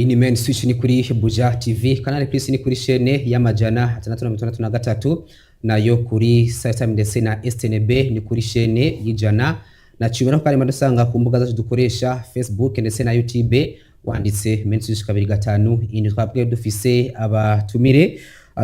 ni main switch ni kuri Buja TV, Canal Plus ni kuri chaîne y'amajana 663 nayo kuri Startime ndetse na STNB ni kuri chaîne y'ijana na cumi no kandi madusanga ku mbuga zacu dukoresha Facebook ndetse na YouTube wanditse main switch 25 indi twabwe dufise abatumire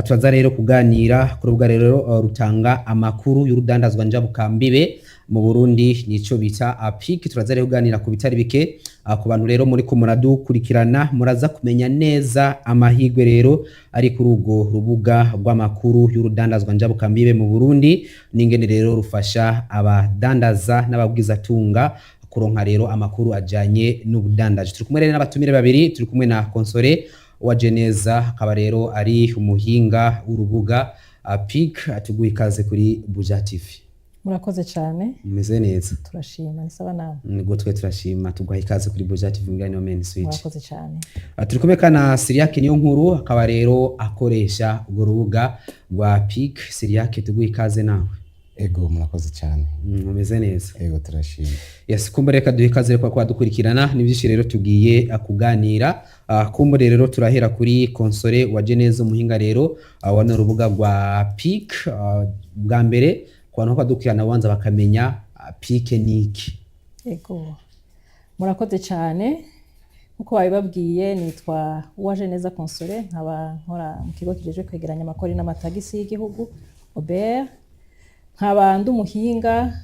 turaza rero kuganira ku rubuga rero rutanga amakuru y'urudandazwa njabukambibe mu Burundi nico bita APIC. Turaza rero kuganira ku bitari bike ku bantu rero muri ko muradukurikirana muraza kumenya neza amahigwe rero ari kuri urwo rubuga rw'amakuru y'urudandazwa njabukambibe mu Burundi n'ingene rero rufasha abadandaza n'ababwiza tunga kuronka rero amakuru ajanye n'ubudandaje. Turi kumwe rero n'abatumire babiri, turi kumwe na Konsole wa Geneza akaba rero ari umuhinga w'urubuga APIC. Atuguye ikaze kuri Buja TV. Murakoze cyane. Mumeze neza? Turashima, nisaba nawe. Nigo twe turashima, tuguha ikaze kuri Buja TV ngani main switch. Murakoze cyane. Turi kumwe kana Siriake niyo nkuru akaba rero akoresha urwo rubuga rwa APIC. Siriake tuguye ikaze nawe. Ego murakoze cyane. Mumeze neza? Ego turashima. Yes, kumbere reka duhe ikaze kwa kwadukurikirana nibyinshi rero tugiye akuganira. Kumbere rero turahera kuri Konsole wa Geneza umuhinga rero wana rubuga rwa APIC. Bwa mbere kwa kwadukurikirana wanza bakamenya APIC niki. Ego murakoze cyane. Uko babibabwiye nitwa wa Geneza Konsole, nkaba nkora mu kigo kijeje kwegeranya amakori n'amatagisi y'igihugu OBR. Nkaba ndi umuhinga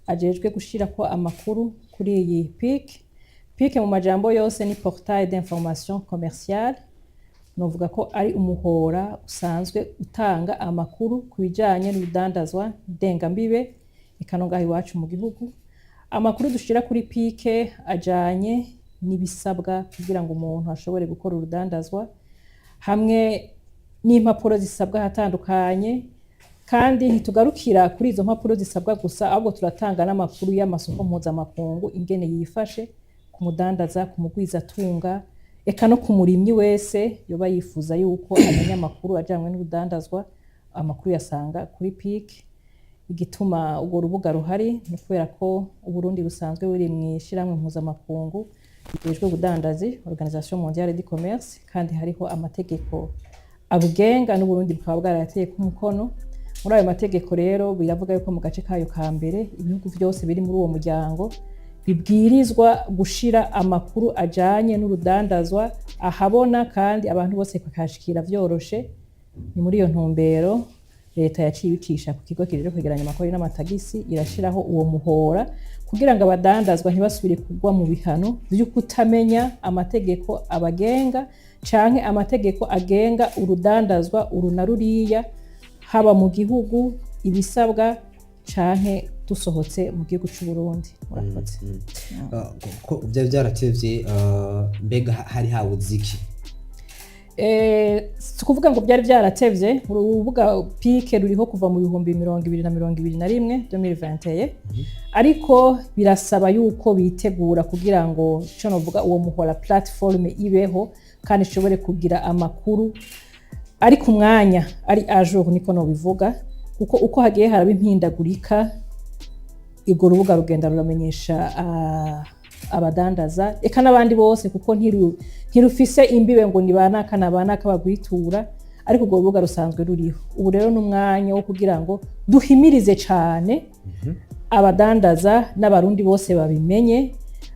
ajejwe gushira ko amakuru kuri iyi PIC. PIC mu majambo yose ni portail d'information commerciale, novuga ko ari umuhora usanzwe utanga amakuru kubijanye n'urudandazwa ndengambibe ikanonga iwacu mu gihugu. Amakuru dushira kuri PIC ajanye n'ibisabwa kugira ngo umuntu ashobore gukora urudandazwa hamwe n'impapuro zisabwa hatandukanye, kandi ntitugarukira kuri izo mpapuro zisabwa gusa ahubwo turatanga n'amakuru y'amasoko mpuzamakungu ingene yifashe ku mudandaza, ku mugwiza tunga, eka no ku murimyi wese yoba yifuza yuko amenya amakuru ajanywe n'urudandazwa. Amakuru yasanga kuri PIC. Igituma urwo rubuga ruhari ni kubera ko Uburundi busanzwe buri mw'ishiramwe mpuzamakungu rijejwe ubudandazi, Organisation Mondiale du Commerce, kandi hariho amategeko abugenga n'Uburundi bukaba bwarateye ku mukono. Muri ayo mategeko rero biravuga yuko mu gace kayo ka mbere ibihugu byose biri muri uwo muryango bibwirizwa gushira amakuru ajanye n'urudandazwa ahabona kandi abantu bose bakashikira vyoroshe. Ni muri iyo ntumbero leta yaciye ibicisha ku kigo kijeje kwegeranya amakori n'amatagisi irashiraho uwo muhora kugira ngo abadandazwa ntibasubire kugwa mu bihano byo kutamenya amategeko abagenga canke amategeko agenga urudandazwa uruna ruriya, haba mu gihugu ibisabwa canke dusohotse mu gihugu cy'u Burundi. Murakoze. Ko byaratevye mbega hari hawuziki? Tukuvuga ngo byari byaratevye. Urubuga PIC ruriho kuva mu 2021 2021, ariko birasaba yuko bitegura kugira ngo cyo novuga uwo muhora platform ibeho kandi ishobore kugira amakuru ari ku mwanya, ari ajour niko no bivuga, kuko uko hagiye haraba impindagurika igwo rubuga rugenda ruramenyesha abadandaza eka n'abandi bose, kuko ntirufise imbibe ngo ni banaka na banaka bagwitura, ariko urwo rubuga rusanzwe ruriho. Ubu rero n'umwanya wo kugira ngo duhimirize cyane abadandaza n'abarundi bose babimenye,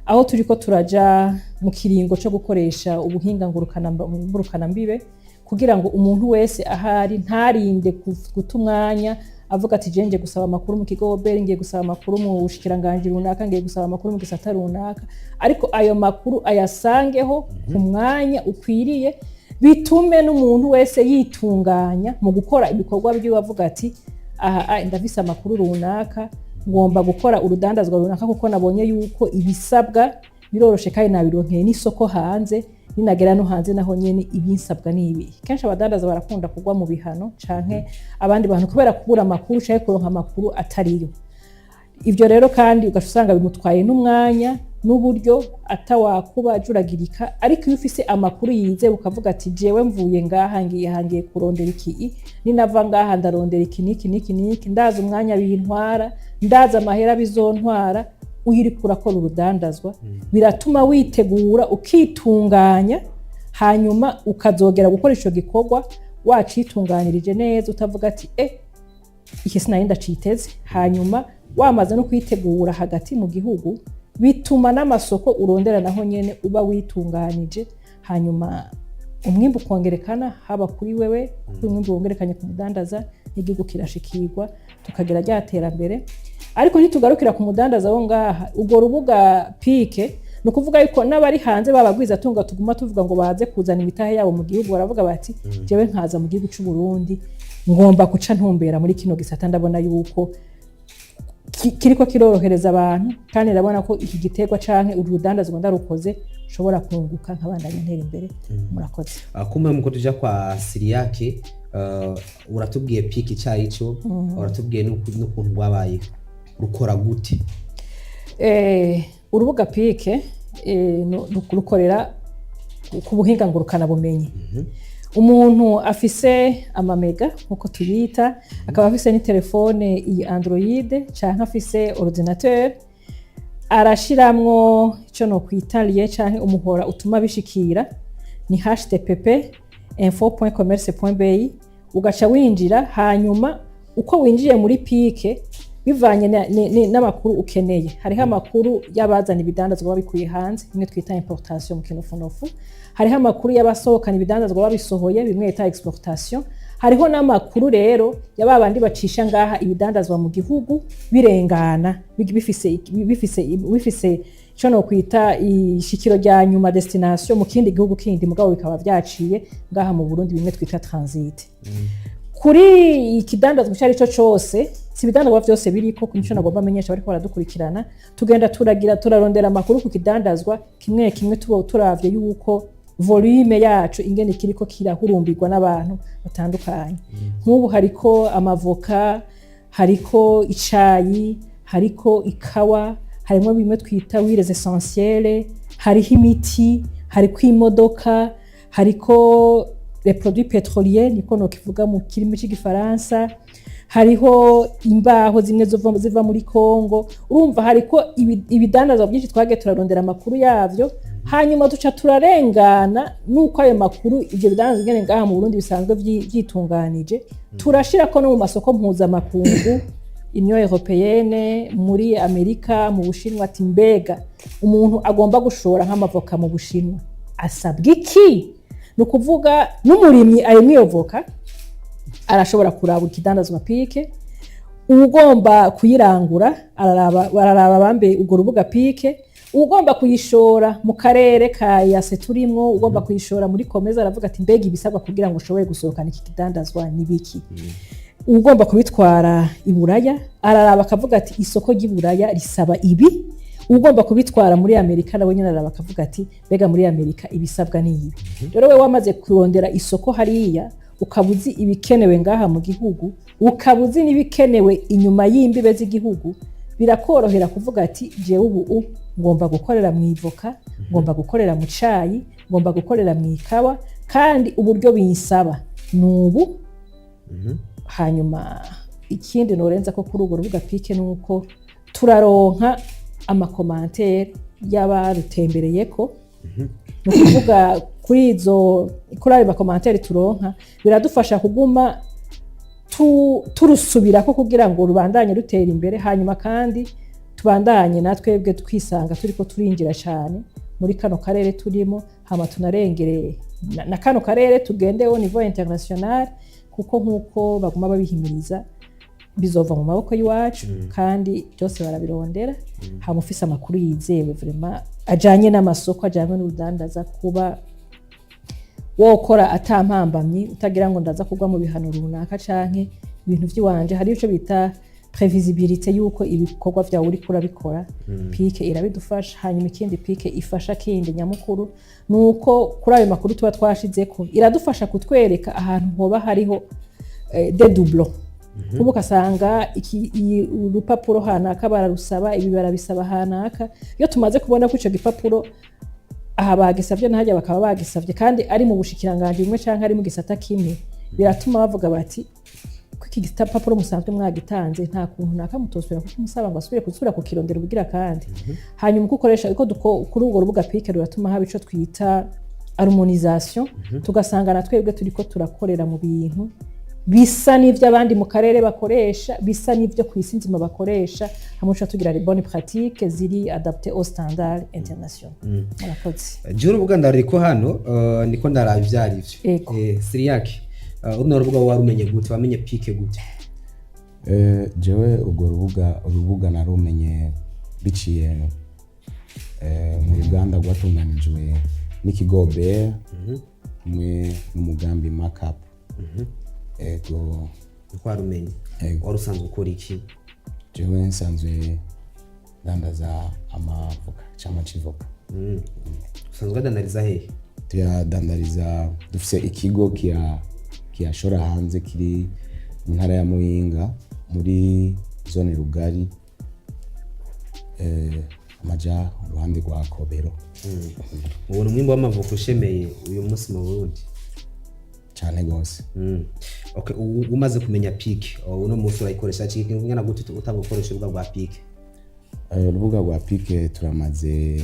aho turiko turaja mu kiringo cyo gukoresha ubuhinga ngurukana mbibe kugira ngo umuntu wese ahari ntarinde guta umwanya avuga ati je nje gusaba amakuru mu kigo OBR, ngiye gusaba amakuru mu bushikiranganje runaka, ngiye gusaba amakuru mu gisata runaka, ariko ayo makuru ayasangeho ku mwanya ukwiriye, bitume n'umuntu wese yitunganya mu gukora ibikorwa byo avuga ati aha ndafise amakuru runaka, ngomba gukora urudandazwa runaka kuko nabonye yuko ibisabwa biroroshe kandi nabironkeye n'isoko hanze, ninagera no hanze naho nyene ibinsabwa nibi. Kenshi abadandaza barakunda kugwa mu bihano canke abandi bantu kubera kubura amakuru canke kuronka amakuru atariyo. Ivyo rero kandi ugasanga bimutwaye n'umwanya n'uburyo atawakuba ajuragirika, ariko iyo ufise amakuru yize ukavuga ati jewe mvuye ngaha ngiye kurondera iki, ninava ngaha ndarondera iki niki, ndaza umwanya bintwara, ndaza amahera bizontwara, uhiri kurakora urudandazwa biratuma witegura ukitunganya hanyuma ukazogera gukora ico gikorwa wacitunganirije neza utavuga ati iki sinari ndaciteze. Hanyuma wamaze no kwitegura hagati mu gihugu bituma n'amasoko urondera naho nyene uba witunganije, hanyuma umwimbu ukongerekana haba kuri wewe, kuri umwimbu wongerekanye ku mudandaza, n'igihugu kirashikirwa tukagira ryaterambere. Ariko ntitugarukira ku mudandaza wo ngaha, ubwo rubuga pike ni ukuvuga yuko n'abari hanze babagwiza tunga tuguma tuvuga ngo baze kuzana imitahe yabo mu gihugu, baravuga bati jewe nkaza mu gihugu cy'u Burundi ngomba guca ntumbera muri kino gisata, ndabona yuko kiriko kirorohereza abantu kandi ndabona ko iki giterwa canke urudandazwa ndarukoze ushobora kunguka nk'abandanya ntera imbere. Murakoze. Kumwe muko tuja kwa Siriyake, uratubwiye piki cyarico, uratubwiye n'ukuntu rwabaye rukora gute? Urubuga pike rukorera ku buhinga ngurukana bumenyi. Umuntu afise amamega nkuko tubita, akaba afise ni telefone iyi Android canke afise ordinateur, arashiramwo ico no kwitaliye canke umuhora utuma bishikira ni http://info.commerce.bi, ugaca winjira. Hanyuma uko winjiye muri pike bivanye n'amakuru ukeneye, hariho amakuru y'abazana ibidandazwa babikuye hanze, bimwe twita importation mu kinofunofu, hariho amakuru y'abasohokana ibidandazwa babisohoye, bimwe twita exportation, hariho n'amakuru rero y'ababandi bacisha ngaha ibidandazwa mu gihugu birengana bifise ico no kwita ishikiro rya nyuma destination mu kindi gihugu kindi, mugabo bikaba vyaciye ngaha mu Burundi, bimwe twita transit. Kuri ikidandazwa cyari cyo cyose, si ibidandazwa byose biriko kunico nagomba amenyesha bariko baradukurikirana, tugenda turarondera amakuru ku kidandazwa kimwe kimwe turavye yuko volume yacu ingene kiriko kirahurumbirwa n'abantu batandukanye. Nk'ubu hariko amavoka, hariko icayi, hariko ikawa, harimo bimwe twita huiles essentielles, hariho imiti, hariko imodoka, hariko les produits pétroliers niko no kivuga mu kirimi cy'igifaransa, hariho imbaho zimwe ziva muri Kongo. Urumva hariko ibidandazwa byinshi twage turarondera amakuru yavyo, hanyuma duca turarengana nuko ayo makuru ivyo bidandazwa ngene ngaha mu Burundi bisanzwe vyitunganije, turashira ko no mu masoko mpuzamakungu, Union Européenne, muri Amerika, mu Bushinwa, ati mbega umuntu agomba gushora nk'amavoka mu Bushinwa asabwa iki? Nukuvuga n'umurimyi arimwe yovoka arashobora kuraba ikidandazwa pike, ugomba kuyirangura bararaba bambe ugo rubuga pike, ugomba kuyishora mu karere ka yase turimwo, ugomba kuyishora muri komeza aravuga ati mbega ibisabwa kugira ngo ushobore gusohokana iki kidandazwa nibiki. Ugomba kubitwara iburaya araraba akavuga ati isoko ry'iburaya risaba ibi, ugomba kubitwara muri Amerika nawe nyine araraba akavuga ati mbega muri Amerika ibisabwa ni ibi. Rero we wamaze kurondera isoko hariya, ukabuzi ibikenewe ngaha mu gihugu, ukabuzi n'ibikenewe inyuma y'imbibe z'igihugu, birakorohera kuvuga ati jewe ubu ngomba gukorera mu ivoka, ngomba gukorera mu cayi, ngomba gukorera mu ikawa, kandi uburyo binsaba nubu. Hanyuma ikindi norenza ko kuri urwo rubuga pike nuko turaronka amakomantere y'abarutembereyeko. Nukuvuga kuri ayo makomantere turonka biradufasha kuguma turusubirako kugira ngo rubandanye rutera imbere, hanyuma kandi tubandanye natwebwe twisanga turiko turinjira cyane muri kano karere turimo, hama tunarengere na kano karere tugende au niveau international, kuko nkuko baguma babihimiriza bizova mu maboko y'iwacu kandi byose barabirondera. Hamufise amakuru yizewe vraiment ajanye n'amasoko, ajanye n'urudandaza, kuba wokora atampambamye utagira ngo ndaza kugwa mu bihano runaka canke ibintu vy'iwanje. Hari ico bita previsibilité yuko ibikorwa vyawe uri kurabikora, pike irabidufasha. Hanyuma ikindi pike ifasha kindi nyamukuru nuko kuri ayo makuru tuba twashizeko iradufasha kutwereka ahantu hoba hariho dédoublement. Kuko kasanga urupapuro hanaka bararusaba, ibi barabisaba hanaka, iyo tumaze kubona ko ico gipapuro aha bagisavye nahajya bakaba bagisavye kandi ari mu bushikiranganje bimwe canke ari mu gisata kimwe, biratuma bavuga bati iki gipapuro musanzwe mwagitanze nta kuntu nakamutosubira kuko musaba ngo asubire kuzura kukirondera ubugira kandi. Hanyuma uko ukoresha kuri urwo rubuga pike ruratuma haba ico twita harmonisation tugasanga na twebwe turiko turakorera mu bintu bisa n'ivyo abandi mu karere bakoresha, bisa n'ivyo kw'isi nzima bakoresha, hamwe tuca tugira les bonnes pratiques ziri adaptées aux standards internationaux. Murakoze. Juru Buganda riko hano niko ndaraba ivyarivyo. Siriyake. Uruno rubuga warumenye gute? Wamenye PIC gute? Jewe urwo urubuga narumenye biciye mu Uganda rwatunganijwe n'ikigo BER hamwe n'umugambi Markup. Ego warumenye. Wari usanzwe ukora iki? Jewe nsanzwe dandaza amavoka cyangwa civoka. Usanzwe dandariza hehe? Tuyadandariza dufise ikigo kiyashora hanze kiri mu ntara ya Muyinga muri zone Rugari amaja uruhande rwa Kobero. Ubona umwimbo w'amavoka ushemeye uyu munsi mu Burundi cyane gose. Okay, umaze kumenya PIC uno munsi urayikoresha iki ngana gute utanga ukoresha urubuga rwa PIC? Urubuga rwa PIC turamaze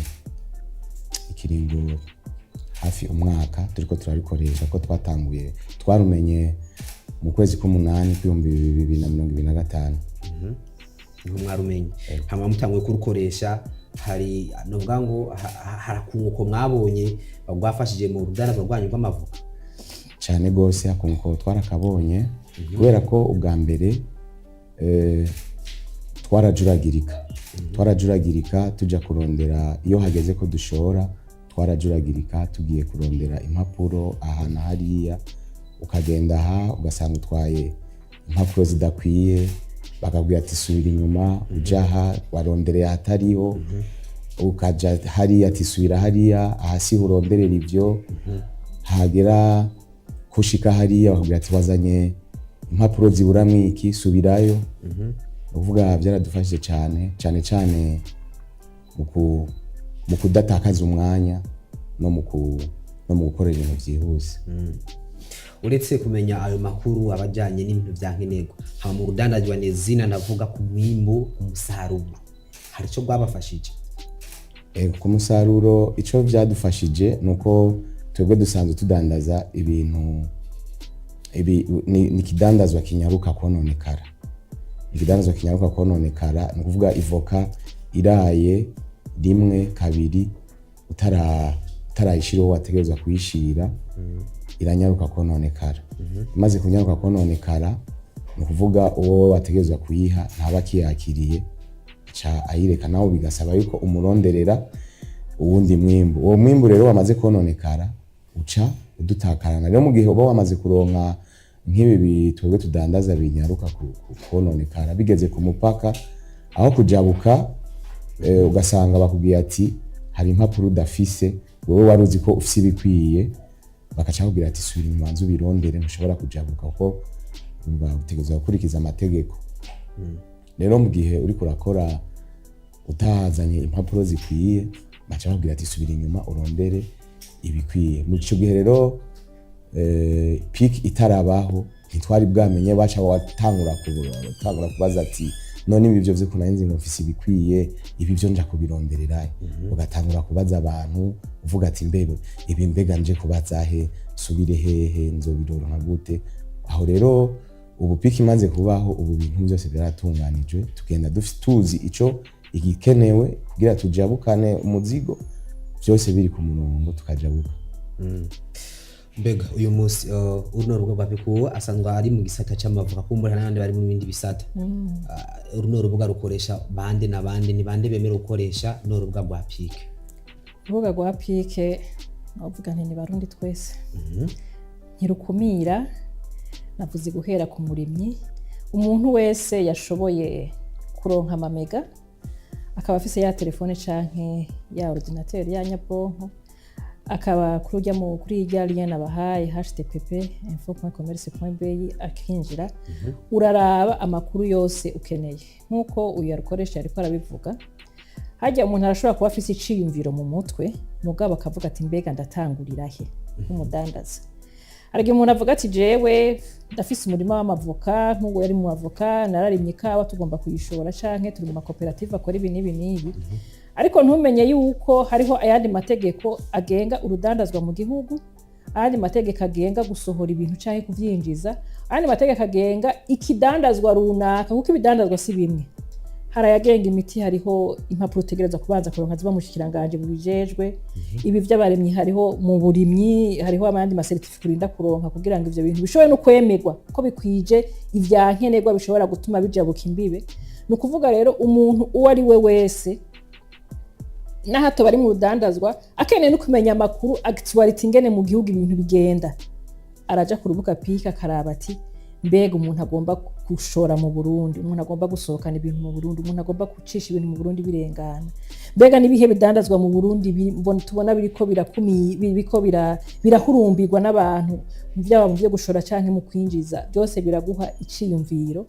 ikiringo hafi umwaka turiko turarikoresha ko twatanguye twarumenye mu kwezi k'umunani kw'ibihumbi 2025. Niho mwarumenye. Hama mutanguye kurukoresha hari novuga ngo harakunguko mwabonye bagwafashije mu rudana rwanyu rw'amavuka cyane gose hakunguko twarakabonye kubera ko ubwa mbere twarajuragirika tuja kurondera iyo hageze ko dushora twarajuragirika tugiye kurondera impapuro ahantu hariya ukagenda aha ugasanga utwaye impapuro zidakwiye bakabwira ati subira inyuma ujaha warondereye hatariho ukaja hariya ati subira hariya ahasi uronderera ivyo hagera kushika hariya bakabwira ati wazanye impapuro ziburamwo iki subirayo. Uvuga byaradufashije cyane mu kudatakaza umwanya no mu gukorera ibintu byihuse. Uretse kumenya ayo makuru abajanye n'ibintu vya nkenerwa ha mu rudandajwa nezina navuga ku mwimbo umusaruro hari cyo gwabafashije? Ku musaruro ico byadufashije nuko twebwe dusanzwe tudandaza ibintu ni kidandazwa kinyaruka kononekara. Ikidandazwa kinyaruka kononekara ni kuvuga ivoka iraye rimwe kabiri utarayishiraho wategerezwa kuyishira iranyaruka kononekara. Maze kunyaruka kononekara ni kuvuga uwo wategerezwa kuyiha ntaba kiyakiriye cha ayireka nawo bigasaba yuko umuronderera uwundi mwimbo. Uwo mwimbo rero wamaze kononekara uca udutakarana. Rero mu gihe uba wamaze kuronka nk'ibi bitwebwe tudandaza binyaruka kononekara bigeze ku mupaka aho kujabuka ugasanga bakubwiye ati hari impapuro udafise wowe waruzi ko ufise ibikwiye bakaca bakubwira ati subira inyuma nzu birondere ntushobora kujabuka kuko utegerezwa gukurikiza amategeko. Rero mu gihe uri kurakora utazanye impapuro zikwiye baca bakubwira ati subira inyuma urondere ibikwiye. Mu cyo gihe rero PIC itarabaho ntitwari bwamenye baca watangura kubaza ati none ibi byo vyo kunayenze ngo mfise ibikwiye ibi byo nja kubironderera. Ugatangura kubaza abantu uvuga ati mbebe ibi mbega nje kubaza he subire hehe nzobironka gute. Aho rero ubu PIC imaze kubaho ubu bintu byose byaratunganijwe tugenda tuzi ico igikenewe kugira tujabukane umuzigo byose biri ku murongo tukajabuka. Mbega uyu munsi uruno rubuga rwa PIC asanzwe ari mu gisata cy'amavuka kumbura n'abandi bari mu bindi bisata. Uruno rubuga rukoresha bande na bande ni bande bemera gukoresha no rubuga rwa PIC? Urubuga rwa PIC navuga nti ni barundi twese. Ntirukumira navuze guhera ku murimyi umuntu wese yashoboye kuronka amamega akaba afise ya telefone canke ya ordinateur ya nyabwonko akaba kuri irya lien abahaye http://info.commerce.bi akinjira uraraba amakuru yose ukeneye nkuko uyu yarukoresha ariko arabivuga. Hajya umuntu arashobora kuba afise iciyumviro mu mutwe mugabo akavuga ati mbega ndatangurira he nk'umudandaza. Ariko umuntu avuga ati jewe ndafise umurima w'amavoka nk'uwo yari mu avoka nararimye ikawa tugomba kuyishora canke turi mu makoperative akora ibi n'ibi n'ibi ariko ntumenye yuko hariho ayandi mategeko agenga urudandazwa mu gihugu, ayandi mategeko agenga gusohora ibintu canke kuvyinjiza, ayandi mategeko agenga ikidandazwa runaka, kuko ibidandazwa si bimwe. Hari ayagenga imiti, hariho impapuro utegereza kubanza kuronka ziba mu bushikiranganje bubijejwe. Ibi vy'abaremyi hariho mu burimyi, hariho abandi masertifika urinda kuronka kugira ngo ivyo bintu bishobore no kwemerwa ko bikwije ivyankenerwa bishobora gutuma bijabuka imbibe. Ni ukuvuga rero umuntu uwo ari we wese n'ahato bari mu rudandazwa akeneye no kumenya amakuru actuality ingene mu gihugu ibintu bigenda, araja ku rubuga pika akaraba ati mbega umuntu agomba gushora mu Burundi, umuntu agomba gusohokana ibintu mu Burundi, umuntu agomba gucisha ibintu mu Burundi birengana, mbega nibihe bidandazwa mu Burundi tubona biriko birahurumbirwa n'abantu mu vyaba mu vyo gushora canke mu kwinjiza, byose biraguha iciyumviro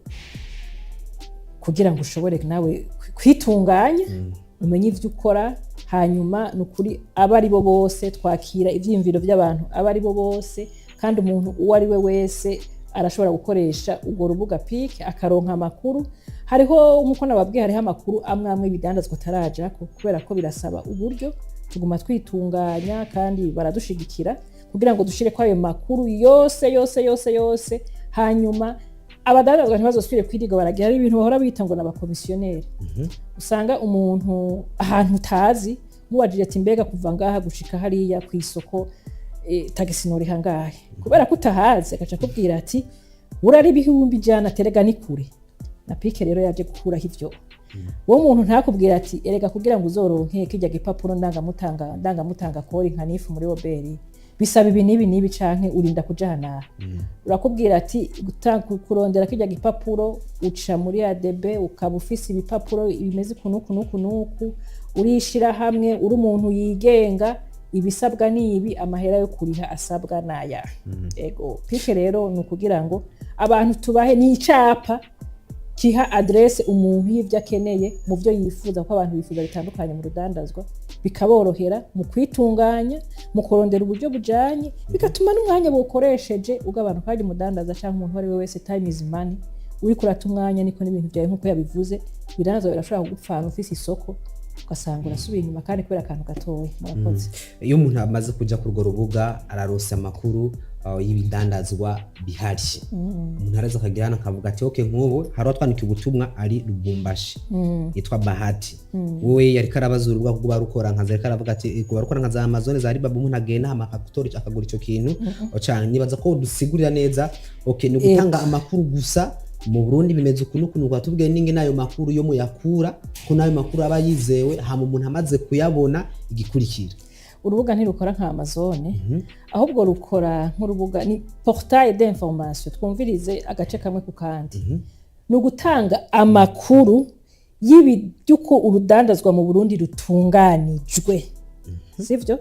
kugira ngo ushobore nawe kwitunganya, umenye ivyo ukora. Hanyuma nukuri aba ari bo bose twakira ivyiyumviro by'abantu, aba ari bo bose, kandi umuntu uwo ari we wese arashobora gukoresha urwo rubuga pike akaronka amakuru. Hariho nkuko nababwiye, hariho amakuru amwe ibidandazwa ataraja kubera ko birasaba uburyo, tuguma twitunganya kandi baradushigikira kugira ngo dushire kwa ayo makuru yose. Hanyuma abadandazwa ntibazosubire kwirirwa baragira, hari ibintu bahora bita ngo n'abakomisiyoneri. Usanga umuntu ahantu utazi mubajije ati mbega kuva ngaha gushika hariya ku isoko tagisi nori hangahe, kubera ko utahazi agaca kubwira ati urari ibihumbi ijana, terega ni kure. Na pike rero yaje gukuraho ivyo. Uwo muntu ntakubwira ati erega kugira ngo uzoronke kijya gipapuro ndangamutanga kori nka nifu muri oberi bisaba ibi nibi canke urinda kujana. Urakubwira ati kurondera kijya gipapuro uca muri ADB ukaba ufise ibipapuro bimeze kunuku urishira hamwe, uri umuntu yigenga, ibisabwa nibi, amahera yo kuriha asabwa naya. Ego pike rero ni ukugira ngo abantu tubahe n'icapa kiha adresse umuntu y'ivyo akeneye mu byo yifuza, ko abantu bifuza bitandukanye mu rudandazwa, bikaborohera mu kwitunganya, mu kurondera uburyo bujanye, bigatuma n'umwanya bukoresheje ugabanuka. Kandi mudandaza cyangwa umuntu wari we wese, time is money, uri kurata umwanya niko n'ibintu byawe nkuko yabivuze, biranaza birashobora kugupfana ufise isoko ugasanga urasubiye inyuma kandi kubera akantu gatoya. Murakoze. Iyo umuntu amaze kuja ku rwo rubuga araronsa amakuru y'ibidandazwa bihari, umuntu araza akagira hano akavuga ati okay, nk'ubu hari watwandikiye ubutumwa ari Lubumbashi yitwa Bahati, wowe yari karabaza urubuga kuko barukora nkaza, yari karavuga ati kuba barukora nka za Amazon za Alibaba, umuntu agenda akagutora akagura ico kintu cyane. Nibaza ko dusigurira neza okay, ni gutanga amakuru gusa mu Burundi bimeze ukuntu kwatubwiye ninge nayo makuru yo muyakura ko nayo makuru aba yizewe, hama umuntu amaze kuyabona igikurikira. Urubuga ntirukora nka Amazon, ahubwo rukora nk'urubuga, ni portail d'information. Twumvirize agace kamwe ku kandi. Ni ugutanga amakuru y'ibyuko urudandazwa mu Burundi rutunganijwe, sivyo?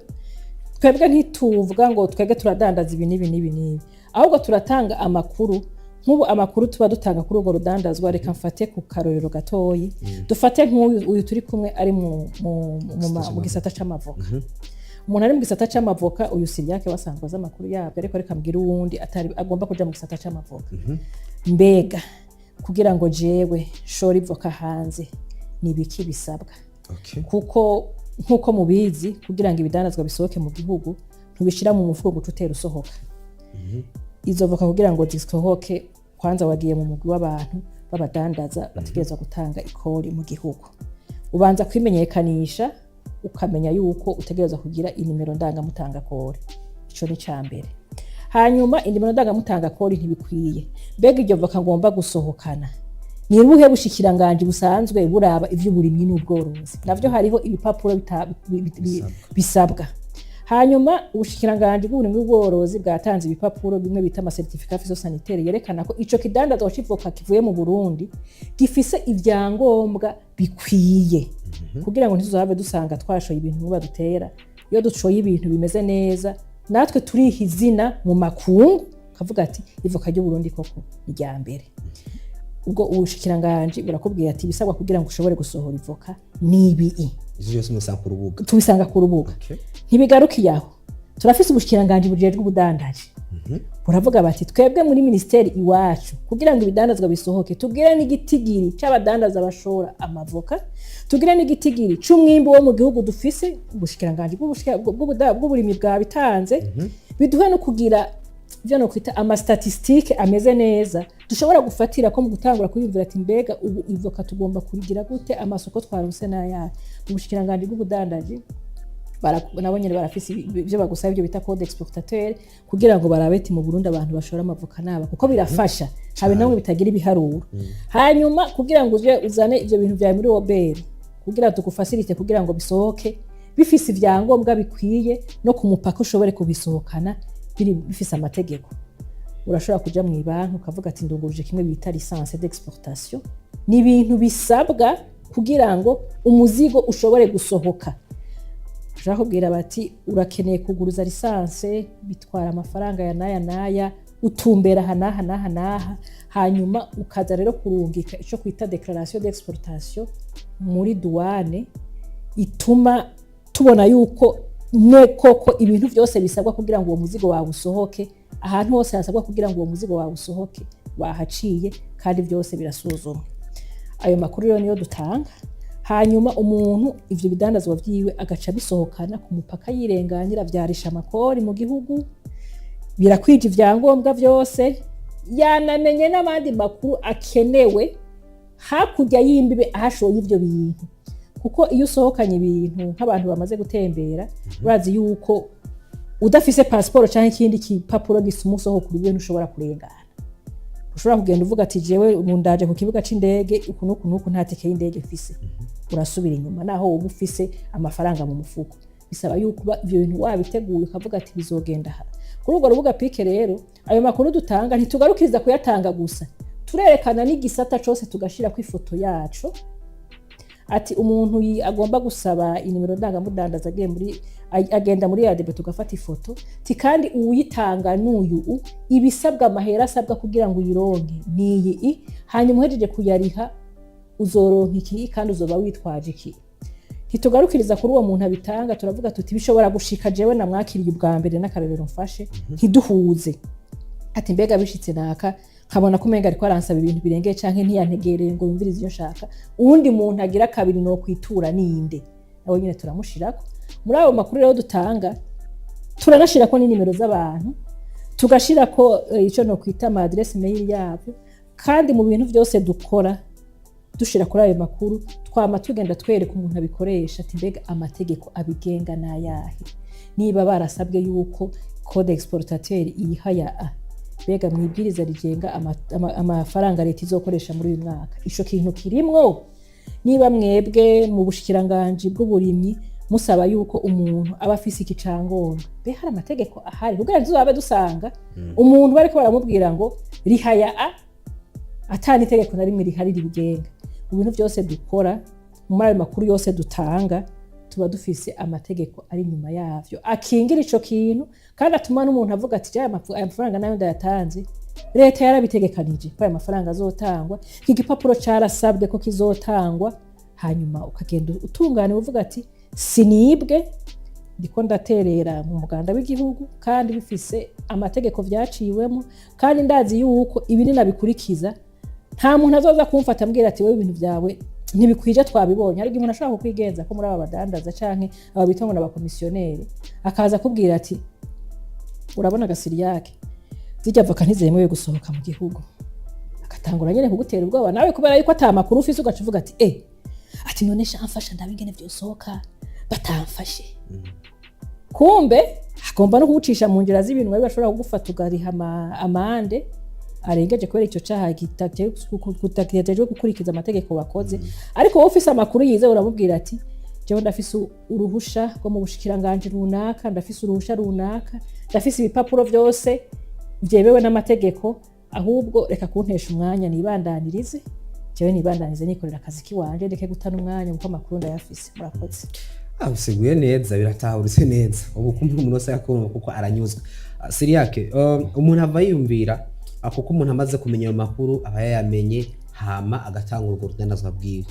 Twebwe ntituvuga ngo twebwe turadandaza ibi nibi, ahubwo turatanga amakuru. Nk'ubu amakuru tuba dutanga kuri urwo rudandazwa, reka mfate ku karorero gatoyi. Dufate nk'uyu turi kumwe ari mu gisata c'amavoka. Umuntu ari mu gisata c'amavoka, uyu Siriake basanzwe aza amakuru yabyo, ariko reka mbwira uwundi atari agomba kuja mu gisata c'amavoka. Mbega kugira ngo jewe shora ivoka hanze ni biki bisabwa? Kuko nkuko mubizi, kugira ngo ibidandazwa bisohoke mu gihugu ntubishira mu mufuko gututera usohoka. Izo voka kugira ngo zisohoke, kwanza wagiye mu mugwi w'abantu babadandaza bategereza gutanga ikori mu gihugu. Ubanza kwimenyekanisha, ukamenya yuko utegereza kugira inimero ndangamutanga kori. Ico ni cambere. Hanyuma inimero ndangamutanga kori ntibikwiye. Mbega iryo voka ngomba gusohokana, ni ubuhe bushikiranganje busanzwe buraba ivy'uburimyi n'ubworozi, navyo hariho ibipapuro bisabwa. Hanyuma ubushikiranganje bw'uburimyi n'ubworozi bwatanze ibipapuro bimwe bita ama certificat phytosanitaire yerekana ko ico kidandazwa c'ivoka kivuye mu Burundi gifise ivyangombwa bikwiye, kugira ngo ntituzabe dusanga twashoye ibintu badutera. Iyo ducoye ibintu bimeze neza, natwe turiha izina mu makungu, kavuga ati ivoka ry'u Burundi koko rya mbere. Ubwo ubushikiranganje burakubwiye ati bisabwa kugira ngo ushobore gusohora ivoka nibi. Izo yose musanga ku rubuga. Tubisanga ku rubuga. Ntibigarukiye aho. Turafise ubushikiranganje bujejwe ubudandaje. buravuga bati twebwe muri ministeri iwacu kugira ngo ibidandazwa bisohoke tugire n'igitigiri c'abadandaza bashora amavoka tugire n'igitigiri c'umwimbu wo mu gihugu dufise ubushikiranganje bw'uburimyi bwa bitanze biduhe no kugira ivyo no kwita ama statistique ameze neza dushobora gufatira ko mu gutangura kuyumvira ati mbega ubu ivoka tugomba kurigira gute amasoko twaruse n'aya ubushikiranganje bw'ubudandaji nabo nyene barafise ivyo bagusaba ivyo bita code exportateur kugira ngo barabeti mu Burundi abantu bashora amavoka naba kuko birafasha habe namwe bitagira ibiharuro hanyuma kugira ngo uje uzane ivyo bintu vya muri Oberi kugira tukufasilite kugira ngo bisohoke bifise ivyangombwa bikwiye no ku mupaka ushobore kubisohokana bifise amategeko urashobora kuja mu banki ukavuga ati ndunguruje kimwe bita licence d'exportation ni ibintu bisabwa kugira ngo umuzigo ushobore gusohoka ushaka kubwira bati urakeneye kuguruza licence bitwara amafaranga ya naya utumbera hanaha hanyuma ukaza rero kurungika ico kwita declaration d'exportation muri douane ituma tubona yuko koko ibintu byose bisabwa kugira ngo uwo muzigo wawe usohoke ahantu hose hasabwa kugira ngo uwo muzigo wawe usohoke wahaciye kandi byose birasuzumwa ayo makuru rero niyo dutanga hanyuma umuntu ivyo bidandazwa vyiwe agaca bisohokana ku mupaka yirenganira vyarisha amakori mu gihugu birakwije ivyangombwa vyose yanamenye n'abandi makuru akenewe hakurya y'imbibe ahashoye ivyo bintu kuko iyo usohokanye ibintu nk'abantu bamaze gutembera urazi yuko udafise passport canke ikindi kipapuro gisumusoho kuri ibintu ushobora kurengana ushobora kugenda uvuga ati jewe mundaje ku kibuga c'indege uku nta tike y'indege mfise urasubira inyuma naho wowe ufise amafaranga mu mufuko bisaba yuko ivyo bintu wabiteguye ukavuga ati bizogenda aha kuri urwo rubuga pike rero ayo makuru dutanga ntitugarukiriza kuyatanga gusa turerekana n'igisata cose tugashira ku ifoto yacu ati umuntu agomba gusaba inimero ndangamudandaza agenda muri ADB tugafata ifoto ti kandi uyitanga n'uyu ibisabwa amahera asabwa kugira ngo uyironke niyi hanyuma uhejeje kuyariha uzoronka iki kandi uzoba witwaje iki ntitugarukiriza kuri uwo muntu abitanga turavuga tuti bishobora gushika jewe namwakiriye ubwa mbere n'akarorero mfashe ntiduhuze ati mbega bishitse naka nkabona ko umenga ariko aransaba ibintu birengeye canke ntiyantegereye ngo yumvirize iyo nshaka uwundi muntu agira kabiri no kwitura ninde abo nyine turamushirako muri abo makuru rero dutanga turanashirako n'inimero z'abantu tugashirako ico no kwita ama adresse mail yabo kandi mu bintu byose dukora dushira kuri ayo makuru twama tugenda twereka umuntu abikoresha ati mbega amategeko abigenga n'ayahe niba barasabwe yuko code exportateur ihaya bega mwibwiriza rigenga amafaranga leta izokoresha muri uyu mwaka ico kintu kirimwo niba mwebwe mu bushikiranganje bw'uburimyi musaba yuko umuntu aba afise iki cyangombwa be hari amategeko ahari kugira tuzabe dusanga umuntu bariko baramubwira ngo rihaya atani itegeko na rimwe rihari ribigenga mu bintu byose dukora mu mari makuru yose dutanga tuba dufise amategeko ari nyuma yavyo akingira ico kintu kandi atuma n'umuntu avuga ati aya mafaranga nayo ndayatanze leta yarabitegekanije ko aya mafaranga azotangwa igipapuro carasabwe ko kizotangwa hanyuma ukagenda utungane uvuga ati sinibwe ndiko ndaterera mu muganda w'igihugu kandi bifise amategeko vyaciwemo kandi ndazi yuko ibini nabikurikiza nta muntu azoza kumfata ambwira ati wewe ibintu vyawe ntibikwije twabibonye ariko umuntu ashaka kukwigenza ko muri aba badandaza canke aba bitongo n'abakomisiyoneri akaza kubwira ati urabona gasiri yake zijya avoka ntizemewe gusohoka mu gihugu akatangura nyene kugutera ubwoba nawe kubera yuko atamakuru ufise ugacuvuga ati ati none shamfasha ndabingene byosohoka batamfashe kumbe agomba no kugucisha mu nzira z'ibintu bari bashobora kugufata ugariha amande arengeje kubera icyo cyaha kutagiye gukurikiza amategeko bakoze ariko wowe ufise amakuru yize uramubwira ati jewe ndafise uruhusha rwo mu bushikiranganje runaka ndafise uruhusha runaka ndafise ibipapuro byose byebewe n'amategeko ahubwo reka kuntesha umwanya nibandanirize jewe nibandanize nikorera akazi kiwanje ndeke gutana umwanya kuko amakuru ndayafise murakoze abusiguye neza biratahuritse neza ubu kumva umuntu wese yakubona kuko aranyuzwe Siriyake umuntu ava yumvira kuko umuntu amaze kumenya ayo makuru aba yayamenye hama agatanga urwo rudandazwa bwiwe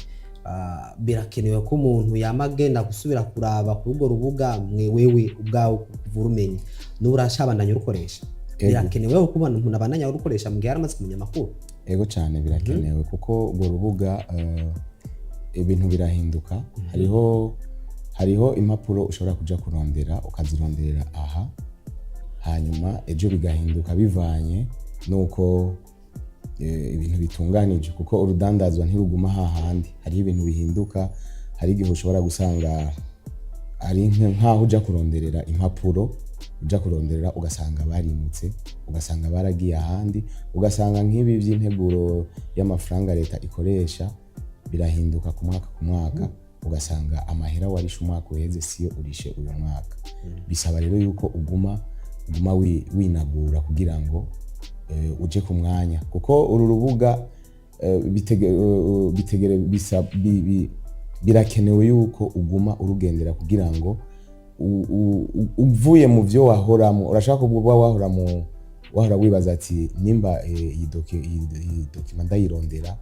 birakenewe ko umuntu yamagenda gusubira kuraba kuri urwo rubuga mwe wewe ubwawe kuvura umenye n'urashabandanya urukoresha birakenewe ko umuntu abananya urukoresha mu gihe yaramaze kumenya amakuru. Ego cyane birakenewe kuko urwo rubuga ibintu birahinduka. Hariho impapuro ushobora kuja kurondera ukazironderera aha, hanyuma ejo bigahinduka bivanye nuko ibintu bitunganije, kuko urudandazwa ntiruguma hahandi. Hariho ibintu bihinduka, hari igihe ushobora gusanga ari nkaho uja kuronderera impapuro, uja kuronderera ugasanga barimutse, ugasanga baragiye ahandi, ugasanga nk'ibi by'integuro y'amafaranga leta ikoresha birahinduka ku mwaka, ugasanga amahera warishe umwaka uheze siyo urishe uyu mwaka. Bisaba rero yuko uguma winagura kugira ngo uje ku mwanya, kuko uru rubuga birakenewe yuko uguma urugendera kugira ngo uvuye mu byo wahoramo. Urashaka kuba wahora wibaza ati nimba iyi dokima ndayirondera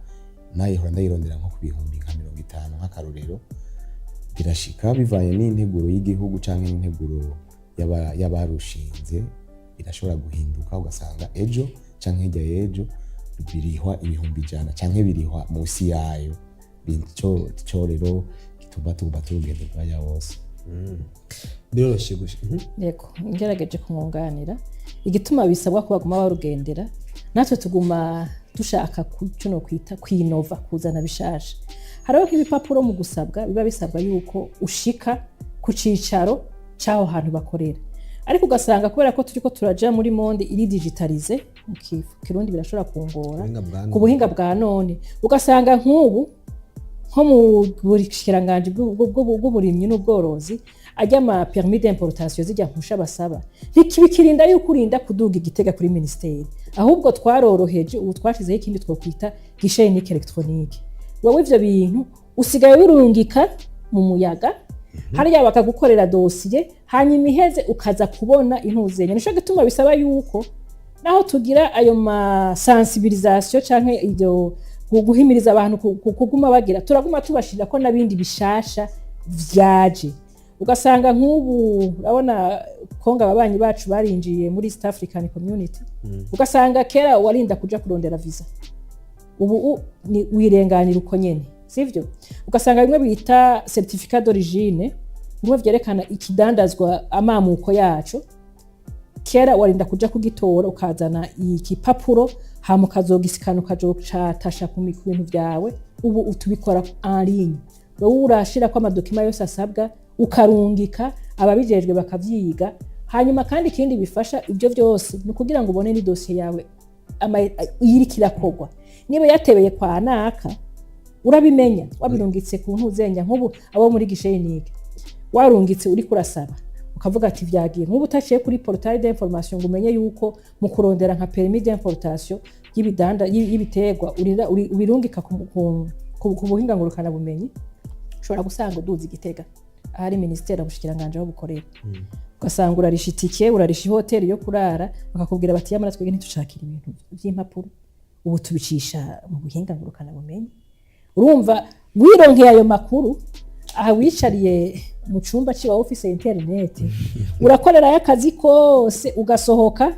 ndayirondera nko ku bihumbi nka 50 nk'akarorero, birashika bivanye n'integuro y'igihugu canke n'integuro y'abarushinze, birashobora guhinduka ugasanga ejo canke hirya y'ejo birihwa ibihumbi 100 canke birihwa munsi yayo. Bityo rero gituma tuba turugendo bwaya wose. Biroroshye gusha. Yego, ngerageje kumwunganira. Igituma bisabwa ko baguma barugendera, natwe tuguma dushaka kuno kwita kwinova, kuzana bishasha. Hariho nk'ibipapuro mu gusabwa biba bisabwa yuko ushika ku cicaro cyaho hantu bakorera, ariko ugasanga kubera ko turiko turaja muri monde iri digitalize, mu Kirundi birashobora kungora ku buhinga bwa none, ugasanga nk'ubu nko mu burikiranganje bw'uburimyi n'ubworozi ajya ama permis d'importation zijya nkusha basaba, ntikibikirinda yuko urinda kuduga igitega kuri ministeri, ahubwo twaroroheje ubu twashizeho ikindi twokwita guichet unique électronique. Wowe ivyo bintu usigaye wirungika mu muyaga, hariya bakagukorera dosiye, hanyuma iheze ukaza kubona intuzenya. Nico gituma bisaba yuko naho tugira ayo ma sensibilisation canke ibyo guhimiriza abantu kuguma bagira, turaguma tubashira ko nabindi bishasha vyaje. Ugasanga nk'ubu urabona konga ababanyi bacu barinjiye muri East African Community, ugasanga kera warinda kuja kurondera visa, ubu ni wirenganira uko nyene, sivyo? Ugasanga bimwe bita certificat d'origine, bimwe vyerekana ikidandazwa amamuko yacu, kera warinda kuja kugitora ukazana ikipapuro hama ukazogisikana ukazocatasha ku bintu vyawe. Ubu utubikora en ligne, wowe urashira ko amadokima yose asabwa ukarungika, ababijejwe bakavyiga. Hanyuma kandi ikindi bifasha ibyo byose ni kugira ngo ubone ni dossier yawe iri kirakogwa. Niba yatebeye kwa naka urabimenya, wabirungitse ku ntuzenya. Nk'ubu abo muri guichet unique warungitse uri kurasaba ukavuga ati vyagiye, nk'ubu utaciye kuri portail d'information ngo umenye yuko mu kurondera nka permis d'importation y'ibiterwa ubirungika ku buhinga ngurukana bumenyi, ushobora gusanga uduzi igitega ahari ministeri abushikiranganje aho bukorera. Ugasanga urarisha itike, urarisha hoteli yo kurara, bakakubwira bati yamara twege ntitushakira ibintu by'impapuro, ubu tubicisha mu buhinga ngurukana bumenyi. Urumva wironkeye ayo makuru aha wicariye mu cumba ciwa office internet, urakorera y'akazi kose, ugasohoka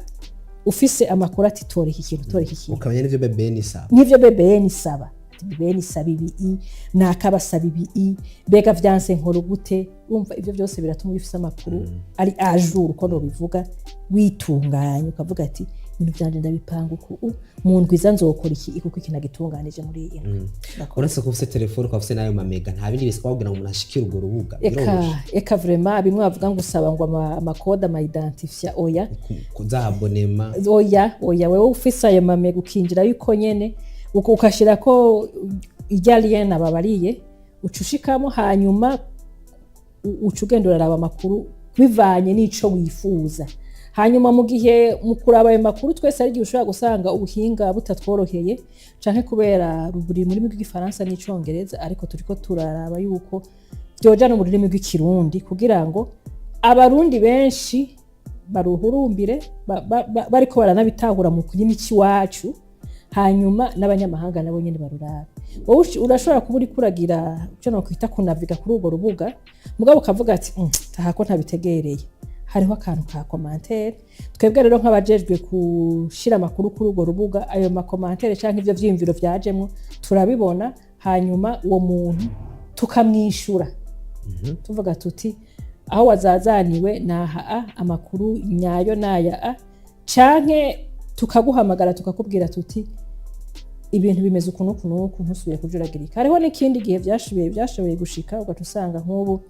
ufise amakuru ati tore iki kintu, ukamenya n'ivyo BBN isaba, n'ivyo BBN isaba. BBN isaba ibi, nakabasaba ibi, bega vyanse nkoro gute. Umva ivyo byose biratuma ufise amakuru ari ajour, uko no bivuga, witunganya ukavuga ati ibintu byanje ndabipanga uku mu ndwiza nzokora iki kuko kinagitunganije muri iyi. Uretse ko ufise telefone ko ufise nayo mamega, nta bindi bisaba kugira ngo umuntu ashikire urwo rubuga. Eka vraiment bimwe bavuga ngo usaba ngo amakode ama-identifier, oya kuzahabonema, oya wewe ufise ayo mamega ukinjira yuko nyene ukashira ko ijya lien ababariye ucushikamo, hanyuma ucugenda uraraba amakuru bivanye n'ico wifuza. Hanyuma mu gihe mukuraba ayo makuru twese ari ushobora gusanga ubuhinga butatworoheye canke kubera ruburi muri rw'igifaransa n'icongereza, ariko turiko turaraba yuko byoja no mu rurimi rw'ikirundi kugira ngo abarundi benshi baruhurumbire bariko baranabitahura mu kurimi cy'iwacu, hanyuma n'abanyamahanga nabo nyene barurabe. Wowe urashobora kuba uri kuragira cyo no kwita kunaviga kuri urwo rubuga, mugabo ukavuga ati tahako ntabitegereye, hariho akantu ka commentaire. Twebwe rero nk'abajejwe gushira amakuru kuri urwo rubuga, ayo ma commentaire canke ivyo vyiyumviro vyajemwo turabibona, hanyuma uwo muntu tukamwishura tuvuga tuti aho wazazaniwe naha amakuru nyayo naya canke tukaguhamagara tukakubwira tuti ibintu bimeze ukuntu ntusubiye kujuragirika. Hariho n'ikindi gihe byashoboye gushika ugatusanga nk'ubu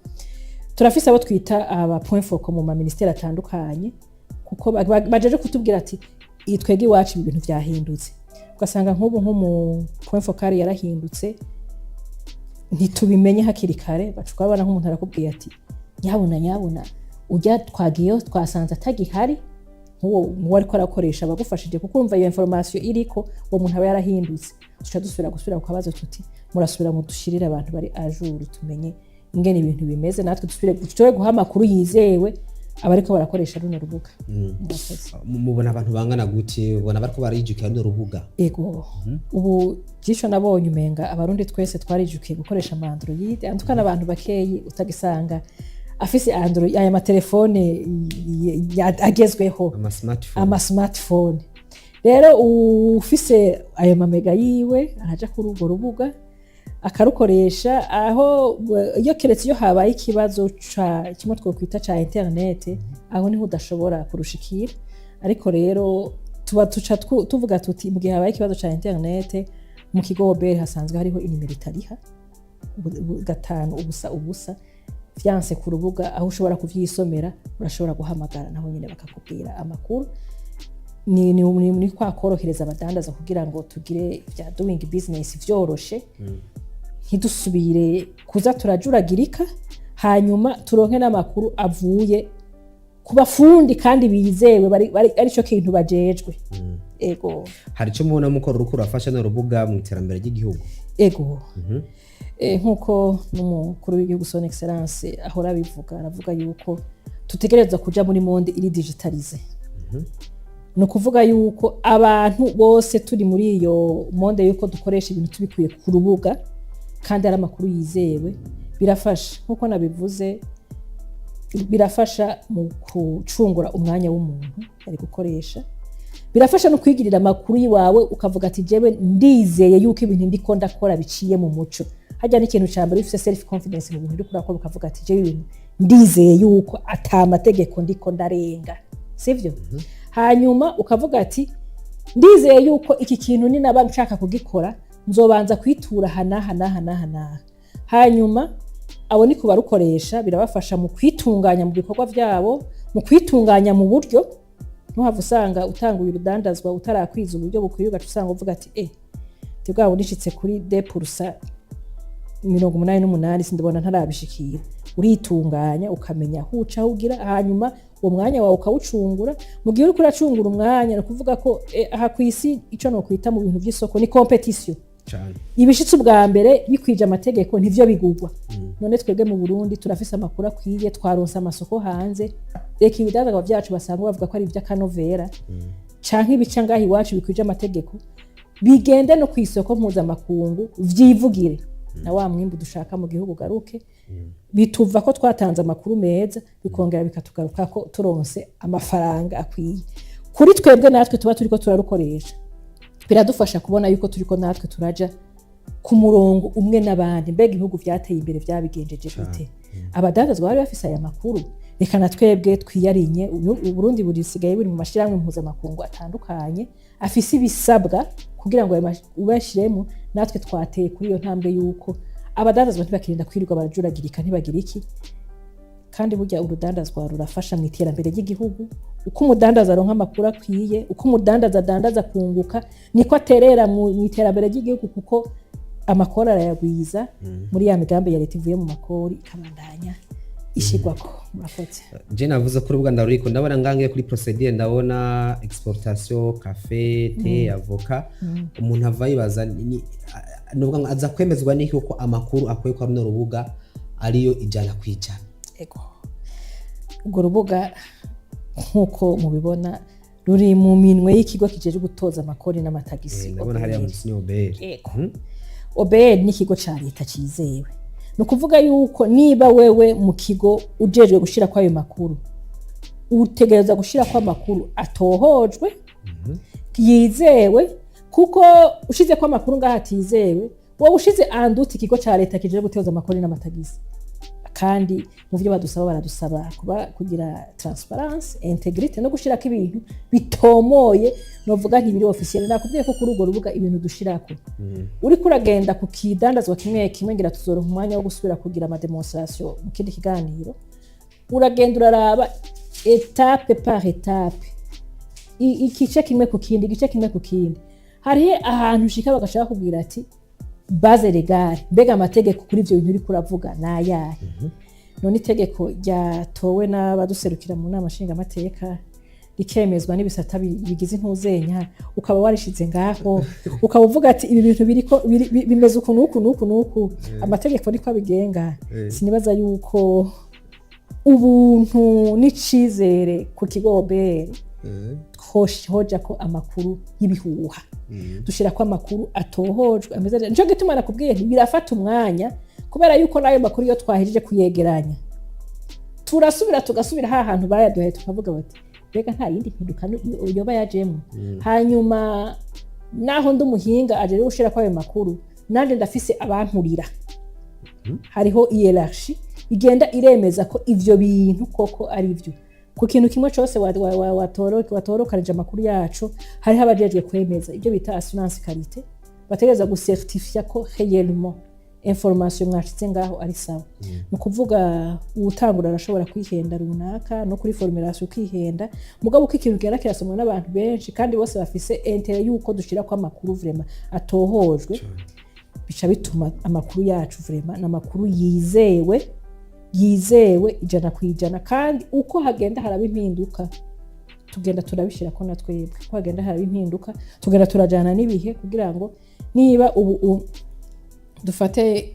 turafise abo twita aba point focal mu ministeri atandukanye, kuko bajeje kutubwira ati twege iwacu ibintu vyahindutse, ugasanga nk'ubu nk'umu point focal yarahindutse ntitubimenye hakiri kare, bacuka babona nk'umuntu arakubwiye ati nyabuna ujya twagiyeho twasanze atagihari, uwo ariko arakoresha abagufashije kuko urumva iyo information iriko uwo muntu aba yarahindutse. Tuca gusubira ku kabazo tuti murasubira mu dushirira abantu bari ajuru tumenye ingene ibintu bimeze, natwe dusubire guha amakuru yizewe abariko barakoresha runo rubuga. Mubona abantu bangana gute? Ubona bariko barijukiye runo rubuga? Ego ubu jisho nabonye umenga abarundi twese twarijukiye gukoresha ama Android, andukana abantu bakeyi utagisanga afise Android, aya matelefone agezweho ama smartphone. Rero ufise ayo mamega yiwe araja kuri urwo rubuga akarukoresha, aho iyo keretse iyo habaye ikibazo kimwe twokwita ca internet, aho niho udashobora kurushikira. Ariko rero tuvuga tuti mu gihe habaye ikibazo ca internet mu kigo OBR hasanzwe hariho inimero itariha 5 ubusa vyanse ku rubuga, aho ushobora kuvyisomera, urashobora guhamagara naho nyine bakakubwira amakuru. Ni kwa korohereza abadandaza kugira ngo tugire vya doing business vyoroshe, ntidusubire kuza turajuragirika, hanyuma turonke n'amakuru avuye ku bafundi kandi bizewe ari cyo kintu bajejwe. Ego hari cyo mubona mukora uruko rafasha no rubuga mu iterambere ry'igihugu? Ego nkuko n'umukuru w'igihugu Son Excellence ahora bivuga, aravuga yuko tutegereza kuja muri monde iri digitalize. No kuvuga yuko abantu bose turi muri iyo monde yuko dukoresha ibintu tubikuye ku rubuga kandi ari amakuru yizewe, birafasha nkuko nabivuze, birafasha mu kucungura umwanya w'umuntu ari gukoresha, birafasha no kwigirira amakuru yiwawe ukavuga ati jewe ndizeye yuko ibintu ndiko ndakora biciye mu muco. Hajya n'ikintu cyambere ufite self confidence mu bintu uri kurakora, ukavuga ati jewe ibintu ndizeye yuko atamategeko ndiko ndarenga, sivyo? Hanyuma ukavuga ati ndizeye yuko iki kintu ni naba nshaka kugikora nzobanza kwitura hana. Hanyuma abo ni kubarukoresha, birabafasha mu kwitunganya mu bikorwa byabo, mu kwitunganya mu buryo. Ntuhava usanga utanguye urudandazwa utarakwiza uburyo bukwiye, ugasanga uvuga ati tebwa budishitse kuri 2% 88 sindabona ntarabishikira. Uritunganya ukamenya huca hugira, hanyuma uwo mwanya wawe ukawucungura. Mu gihe uri kuracungura umwanya, no kuvuga ko aha kwisi ico no kwita mu bintu by'isoko ni competition cyane. Ibishitse ubwa mbere bikwije amategeko ntivyo bigugwa. None twebwe mu Burundi turafise amakuru akwiye, twaronsa amasoko hanze, reka ibidandazwa byacu basanga bavuga ko ari ivy'akanovera canke ibica ngahi iwacu bikwije amategeko bigende no kwisoko mpuzamakungu vyivugire, na wa mwimbu dushaka mu gihugu garuke. Bituva ko twatanze amakuru meza, bikongera bikatugaruka ko turonse amafaranga akwiye kuri twebwe, natwe tuba turiko turarukoresha. Biradufasha kubona yuko turiko natwe turaja ku murongo umwe n'abandi. Mbega ibihugu vyateye imbere vyabigenjeje gute? Abadandazwa bari bafise aya makuru, reka na twebwe twiyarinye. Burundi burisigaye buri mu mashiramwe mpuzamakungu atandukanye afise ibisabwa kugira ngo ubashiremo. Natwe twateye kuri iyo ntambwe yuko abadandazwa ntibakirinda kwirirwa barajuragirika, ntibagira iki. Kandi burya urudandazwa rurafasha mu iterambere ry'igihugu. Uko umudandaza aronka amakuru akwiye, uko umudandaza adandaza kunguka, niko aterera mu iterambere ry'igihugu, kuko amakori arayagwiza muri ya migambi ya leta ivuye mu makori ikabandanya ishigwako. Murakoze. Je navuze ko urubuga ndaruriko, ndabona ngange kuri procedure, ndabona exportation, café, thé, avocat. Umuntu ava yibaza nubwo aza kwemezwa n'iki uko amakuru akwiye kwa runo rubuga ariyo ijana kwijana? Ego urwo rubuga nkuko mubibona ruri mu minwe y'ikigo kijeje gutoza amakori n'amatagisi. Ndabona hari amusinyi OBR. OBR ni ikigo ca leta cizewe. No kuvuga yuko niba wewe mu kigo ujejwe gushira kwa ayo makuru utegereza gushirako amakuru atohojwe yizewe, kuko ushize ko amakuru ngaha atizewe wowe ushize anduti ikigo ca leta kije gutoza amakuru n'amatagisi. Kandi mu byo baradusaba kugira transparence, integrity no gushirako ibintu bitomoye, novuga nti biri officiel. Nakubwiye ko kuri urwo rubuga ibintu dushirako uri kuragenda ku kidandazwa kimwe kimwe, ngira tuzoronka umwanya wo gusubira kugira ama demonstration mu kindi kiganiro. Uragenda uraraba etape par etape, igice kimwe ku kindi. Hariho ahantu ushika bagashaka kubwira ati base legale, mbega amategeko kuri ivyo bintu uri kuravuga nayahe. None itegeko ryatowe n'abaduserukira mu nama nshinga amateka rikemezwa n'ibisata bigize intuzenya, ukaba warishize ngaho ukaba uvuga ati ibi bintu biriko bimeze uku amategeko niko abigenga. Sinibaza yuko ubuntu n'icizere ku kigo OBR hoja ko amakuru y'ibihuha, dushira ko amakuru atohojwe ameze. Nico gituma nakubwiye nti birafata umwanya, kubera yuko nayo makuru yo twahirije kuyegeranya tugasubira ha hantu bayaduhaye, tukavuga bati bega nta yindi mpinduka yoba yajemo. Hanyuma naho ndumuhinga aje gushira ko ayo makuru, nanje ndafise abankurira. Hariho hierarchy igenda iremeza ko ivyo bintu koko ari byo. Ku kintu kimwe cyose watorokanije amakuru yacu, hariho abajejwe kwemeza ibyo bita assurance qualité, bategereza gucertifier ko réellement information mwashitse ngaho ari sawa. No kuvuga utangura arashobora kwihenda runaka no kuri formulation kwihenda, mugabo uko ikintu kera kirasomwa n'abantu benshi kandi bose bafise intérêt yuko dushira ko amakuru vraiment atohojwe, bica bituma amakuru yacu vraiment n'amakuru yizewe ijana kwijana. Kandi uko hagenda haraba impinduka tugenda turabishira ko natwebwe, uko hagenda haraba impinduka tugenda turajana n'ibihe, kugira ngo niba ubu dufate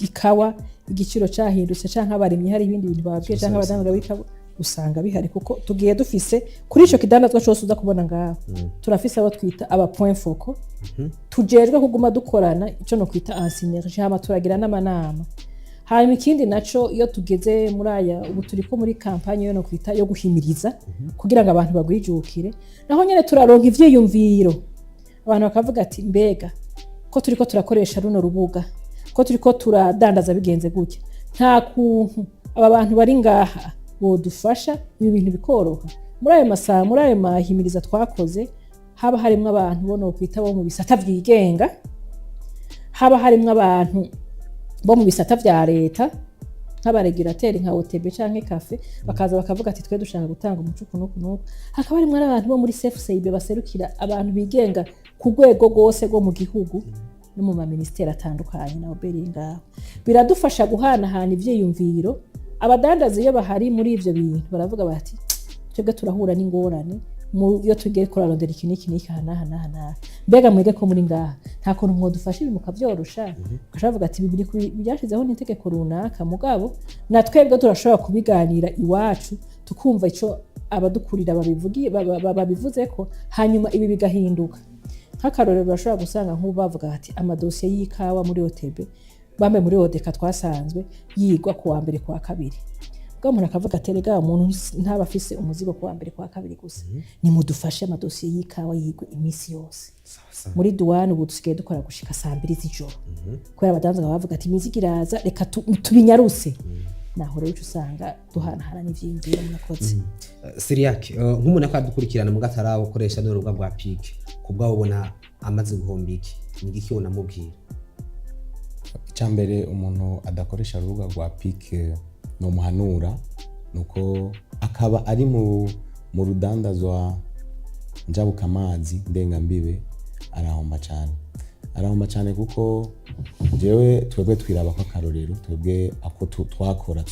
ikawa igiciro cyahindutse canke abarimyi hari ibindi bintu babwiye canke abadanga bikabo usanga bihari, kuko tugiye dufise kuri ico kidandazwa cyose uza kubona ngaho turafise abo twita aba point focal tujejwe kuguma dukorana, ico no kwita en synergie, hama turagira n'amanama. Hanyuma ikindi naco iyo tugeze muri aya ubu turiko muri kampanye yo no kwita yo guhimiriza kugira ngo abantu bagwijukire, naho nyene turaronka ivyiyumviro, abantu bakavuga ati mbega ko turiko turakoresha runo rubuga, ko turiko turadandaza bigenze gutya, nta kuntu aba bantu bari ngaha bodufasha ibi bintu bikoroha. Muri ayo masaha, muri ayo mahimiriza twakoze, haba harimwo abantu bo no kwita bo mu bisata vyigenga, haba harimwo abantu bo mu bisata vya leta nk'abaregulateri nka OTB canke cafe, bakaza bakavuga ati twe dushaka gutanga umucuku nuko. Hakaba harimwo abantu bo muri CFCIB baserukira abantu bigenga ku rwego rwose rwo mu gihugu no mu maministeri atandukanye na OBR ngaho. Biradufasha guhanahana ivyiyumviro. Abadandaza iyo bahari muri ivyo bintu baravuga bati twebwe turahura n'ingorane iyo tugiye kurarondera iki hana, mbega mwege ko muri ngaha nta kuntu mwadufasha ibi mukavyorosha, ugashavuga ati ibi byashizeho n'itegeko runaka, mugabo na twebwe turashobora kubiganira iwacu tukumva ico abadukurira babivuze ko, hanyuma ibi bigahinduka. Nk'akarorero bashobora gusanga nk'ubu bavuga ati amadosiye y'ikawa muri OTB bambe muri ODK twasanzwe yigwa ku wa mbere kwa kabiri, ubwo umuntu akavuga ati rega umuntu ntaba afise umuzigo ku wa mbere kwa kabiri gusa, ni mudufashe amadosiye y'ikawa yigwe iminsi yose. Muri douane ubu dusigaye dukora gushika saa 2 z'ijoro, kubera abadandaza bavuga ati imizigo iraza reka tubinyaruse. Naho rero usanga duhanahana n'ivyiyumviro murakoze. Siriak, nk'umuntu akadukurikirana mu gatarawo ukoresha n'urubuga rwa PIC, kubwa ubona amaze guhomba iki, ni iki unamubwira? Icambere umuntu adakoresha urubuga rwa PIC no muhanura nuko akaba ari mu rudandazwa njabuka amazi ndengambibe, arahomba cyane kuko jewe twebwe twiraba ko akarorero twebwe ako twakora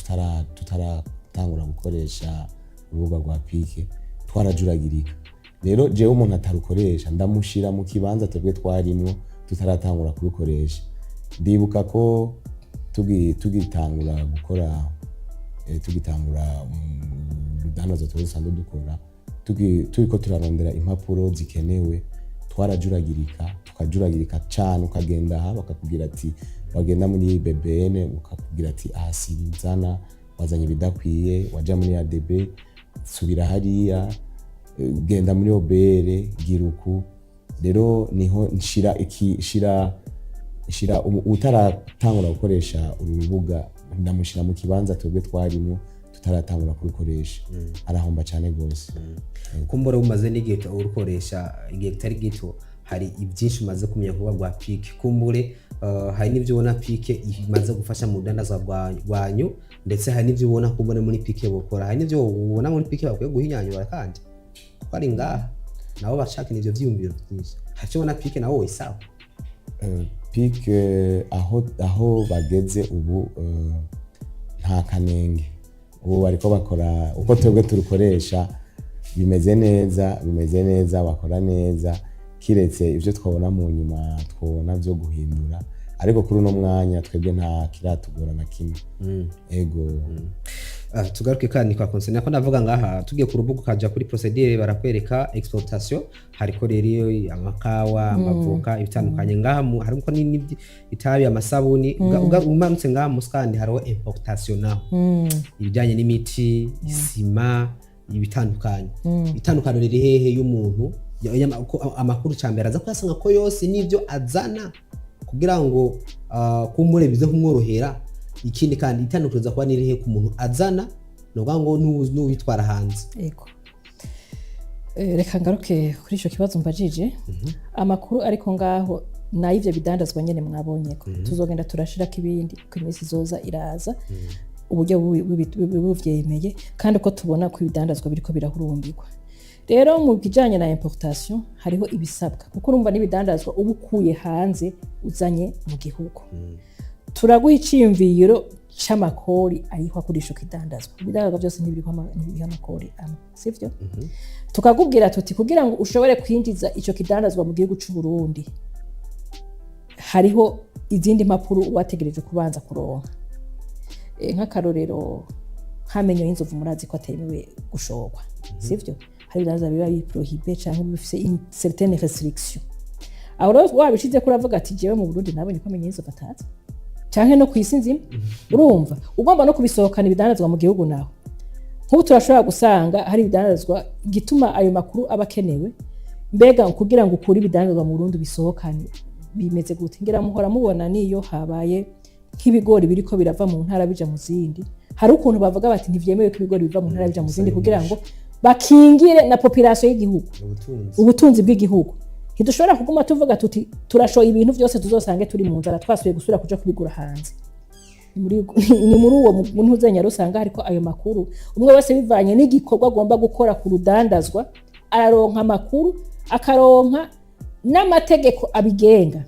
tutaratangura gukoresha urubuga rwa PIC twarajuragirika. Rero jewe umuntu atarukoresha ndamushira mu kibanza twebwe twarimwo tutaratangura kubikoresha. Ndibuka ko tugitangura gukora urudandazwa dusanzwe dukora, turiko turarondera impapuro zikenewe, tukajuragirika cyane. Ukagenda aha bakakubwira ati wagenda muri BBN ukakubwira ati aha sinzana wazanye ibidakwiye, waja muri ADB, subira hariya, genda muri obere, gira uku. Rero niho nshira utaratangura gukoresha urubuga ndamushira mu kibanza twebwe twarimo tutaratangura kubikoresha, arahomba cyane gose. Kumbora umaze n'igihe urukoresha igihe kitari gito, hari ibyinshi umaze kumenya kuba rwa pike, kumbure hari n'ibyo ubona pike imaze gufasha mu rudandaza rwanyu, ndetse hari n'ibyo ubona kumbure muri pike bukora, hari n'ibyo ubona muri pike bakwiye guhinyanyura kandi kuko ari ngaha nabo bashaka n'ibyo byiyumviro byinshi. Hari icyo ubona pike nawo isawa pike aho bageze ubu nta kanenge, ubu bariko bakora uko twebwe turukoresha, bimeze neza, bakora neza, kiretse ibyo twabona mu nyuma twabona byo guhindura, ariko kuri uno mwanya twebwe nta kiratugora na kimwe. Ego tugaruke kandi kwa concernant ko ndavuga ngaha tugiye ku rubuga kaja kuri procedure barakwereka exportation, hariko rero amakawa, amavoka, ibitandukanye ngaha hariko itabi, amasabuni, umanutse ngaha mu skandi hariho importation naho ibijanye n'imiti, isima, ibitandukanye. Itandukano riri hehe y'umuntu amakuru cyambere aza kuyasanga ko yose nivyo azana kugira ngo kumure bize kumworohera. Ikindi kandi itandukanye kuba nirihe ku muntu azana novuga ngo n'ubitwara hanze. Yego, reka ngaruke kuri ico kibazo mbajije. Amakuru ariko ngaho na ivyo bidandazwa nyene mwabonye ko tuzogenda turashirako ibindi ku imisi zoza iraza, uburyo buvyemeye kandi uko tubona ko ibidandazwa biriko birahurumbirwa. Rero mu bijanye na importation hariho ibisabwa, kuko urumva n'ibidandazwa uba ukuye hanze uzanye mu gihugu. Turaguha iciyumviro c'amakori ariho kuri ico kidandazwa. Ibidandazwa byose ntibiriho amakori sivyo? Tukakubwira tuti kugira ngo ushobore kwinjiza ico kidandazwa mu gihugu c'u Burundi, hariho izindi mpapuro wategereje kubanza kuronka. Nk'akarorero nkamenyo y'inzovu murazi ko atemewe gushorwa, sivyo? Hari ibidandaza biba biprohibe canke bifise certaine restriction. Aho rero wabishize ko uravuga ati jewe mu Burundi nabonye ko amenyo y'inzovu atazi canke no kwisi nzima, urumva ugomba no kubisohokana ibidandazwa mu gihugu naho. Nk'ubu turashobora gusanga hari ibidandazwa gituma ayo makuru abakenewe, mbega kugira ngo ukuri ibidandazwa mu Burundi bisohokane bimeze gute? Ngira muhora mubona niyo habaye nk'ibigori biriko birava mu ntara bija mu zindi, hari ukuntu bavuga bati ntivyemewe ko ibigori biva mu ntara bija mu zindi kugira ngo bakingire na population y'igihugu, ubutunzi bw'igihugu. Ntidushobora kuguma tuvuga tuti turashoye ibintu byose tuzosange turi mu nzara twasubiye gusura kuja kubigura hanze. Ni muri uwo muntu uzenya rusanga hariko ayo makuru, umwe wese bivanye n'igikorwa agomba gukora ku rudandazwa, araronka makuru, akaronka n'amategeko abigenga.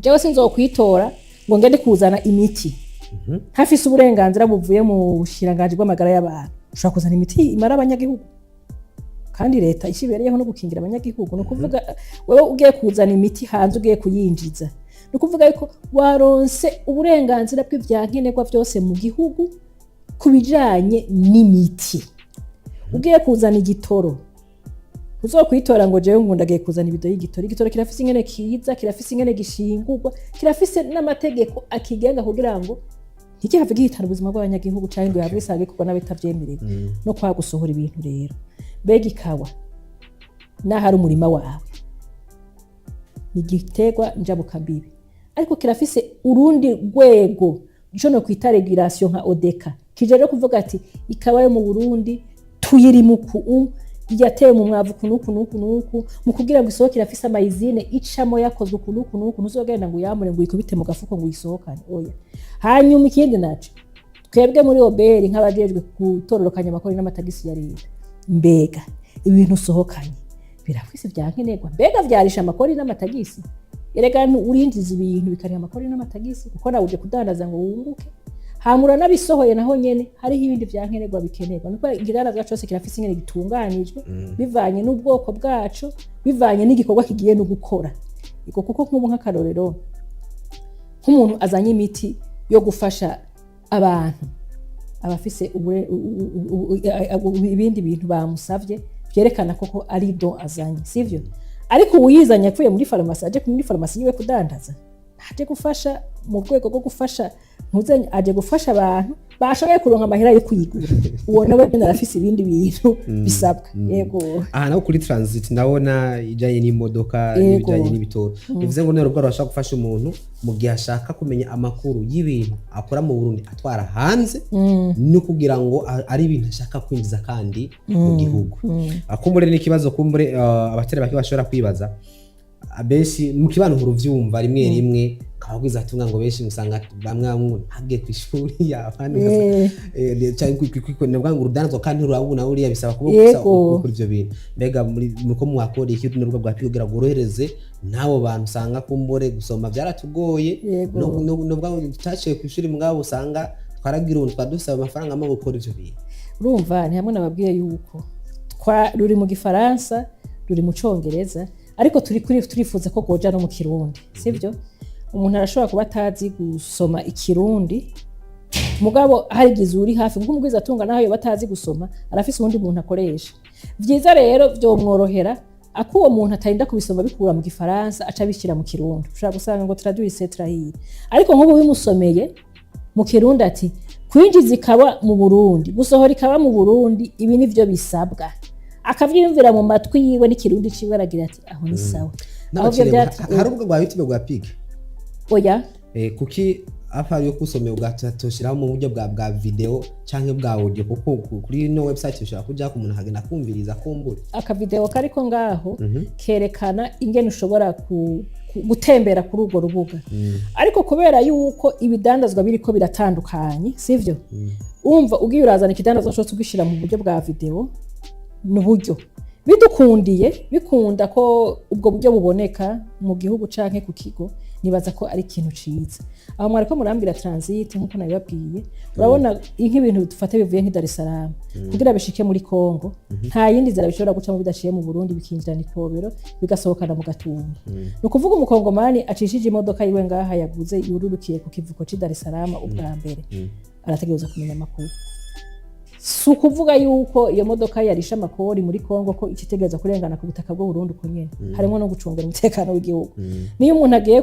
Jewe sinzokwitora ngo ngende kuzana imiti hafise uburenganzira buvuye mu bushiranganje bw'amagara y'abantu. Ushobora kuzana imiti imara abanyagihugu kandi leta ishibereyeho no gukingira abanyagihugu. No kuvuga wewe ugiye kuzana imiti hanze ugiye kuyinjiza, no kuvuga yuko waronse uburenganzira bw'ivyankenerwa byose mu gihugu kubijanye n'imiti. Ugiye kuzana igitoro, uzokwitora ngo jewe ngo ndagiye kuzana ibido y'igitoro. Igitoro kirafise ingene kiza, kirafise ingene gishingurwa, kirafise n'amategeko akigenga kugira ngo ntikihave gihitana ubuzima bw'abanyagihugu canke ngo yabisange kuko n'abitavyemerewe no kwa gusohora ibintu. Rero mbega ikawa n'ahari umurima wawe ni igiterwa njabukambibi, ariko kirafise urundi rwego ico no kwita regulation nka odeka kijeje kuvuga ati ikawa yo mu Burundi tuyiri muku yatewe mu mwavu kunuku mu kugira ngo isohoke irafise amayizine icamo yakozwe kunuku ntuzogenda ngo yamure ngo ikubite mu gafuko ngo isohokane, oya. Hanyuma ikindi naco twebwe muri oberi nk'abajejwe gutororokanya amakori n'amatagisi ya leta, mbega ibintu usohokanye birafise vyankenerwa, mbega vyarisha amakori n'amatagisi? Erega urinjiza ibintu bikariha amakori n'amatagisi kuko nawe uje kudandaza ngo wunguke. Hamura nabisohoye naho nyene hariho ibindi vyankenerwa bikenerwa, nuko igidandazwa cyose kirafise ingene gitunganijwe bivanye n'ubwoko bwaco, bivanye n'igikorwa kigiye no gukora. Iko kuko nk'ubu nk'akarorero nk'umuntu azanye imiti yo gufasha abantu abafise ibindi bintu bamusavye byerekana koko ari do azanye, sivyo? Ariko uyizanye apfuye muri farumasi, aje muri farumasi yiwe kudandaza, aje gufasha mu rwego rwo gufasha ntuzanye aje gufasha abantu bashoboye kuronka amahera yo kwigura uwo nawe nyene arafise ibindi bintu bisabwa yego aha naho kuri transit ndabona ijanye n'imodoka ibijanye n'ibitoro bivuze ngo nero bwo arashaka gufasha umuntu mu gihe ashaka kumenya amakuru y'ibintu akora mu Burundi atwara hanze no kugira ngo ari ibintu ashaka kwinjiza kandi mu gihugu akumbure n'ikibazo kumbure abatari bake bashobora kwibaza abenshi mu kibano uruvyumva rimwe rimwe kabagwiza atunga ngo benshi musanga bamwe hagiye kwishuri y'abandi cyangwa ngo urudanzwa kandi urabuna uriya bisaba kuba kuri ivyo bintu mbega muriko mwakora iki n'urugo bwa kugira ngo orohereze nabo bantu usanga kumbore gusoma byaratugoye no bwa tutaciye kwishuri mugabo usanga twaragira umuntu twadusaba amafaranga mo gukora ivyo bintu urumva ni hamwe nababwiye yuko ruri mu gifaransa ruri mu congereza ariko turifuza ko goja no mu kirundi sivyo umuntu arashobora kuba atazi gusoma ikirundi mugabo harigize uri hafi nko mugwiza atunga naho yo batazi gusoma arafise uwundi muntu akoresha vyiza rero byo mworohera akuwo muntu atarinda kubisoma bikura mu gifaransa aca bishira mu kirundi ushobora gusanga ngo traduire trahi ariko nk'ubu bimusomeye mu kirundi ati kwinjiza ikaba mu Burundi gusohora ikaba mu Burundi ibi nivyo bisabwa akavyiyumvira mu matwi yiwe n'ikirundi ciwe aragira ati aho ni sawa hari ubwo bwa YouTube bwa Pig oya kuki afari yo kusomera ugatoshiraho mu buryo bwa video canke bwa audio kuko kuri no website ushaka kuja ku muntu hagenda kumviriza kumbura aka video kariko ngaho kerekana ingene ushobora gutembera kuri urwo rubuga ariko kubera yuko ibidandazwa biriko biratandukanye sivyo umva ugiye urazana ikidandazwa cyo tugishira mu buryo bwa video n'uburyo bidukundiye bikunda ko ubwo buryo buboneka mu gihugu canke ku kigo nibaza ko ari ikintu ciza aho mwariko murambira transit nkuko nabibabwiye urabona nk'ibintu dufate bivuye nk'i Dar es Salaam kugira bishike muri Kongo nta yindi nzira bishobora guca mu bidashiye mu Burundi bikinjira ni Kobero bigasohokana mu Gatumba no kuvuga umukongomani acishije imodoka yiwe ngaha yaguze yururukiye ku kivuko ci Dar es Salaam ubwa mbere arategereza kumenya amakuru si ukuvuga yuko iyo modoka yarisha amakori muri Kongo ko ikitegereza kurengana ku butaka bwo Burundi uko nyene harimo no gucungira umutekano w'igihugu niyo umuntu agiye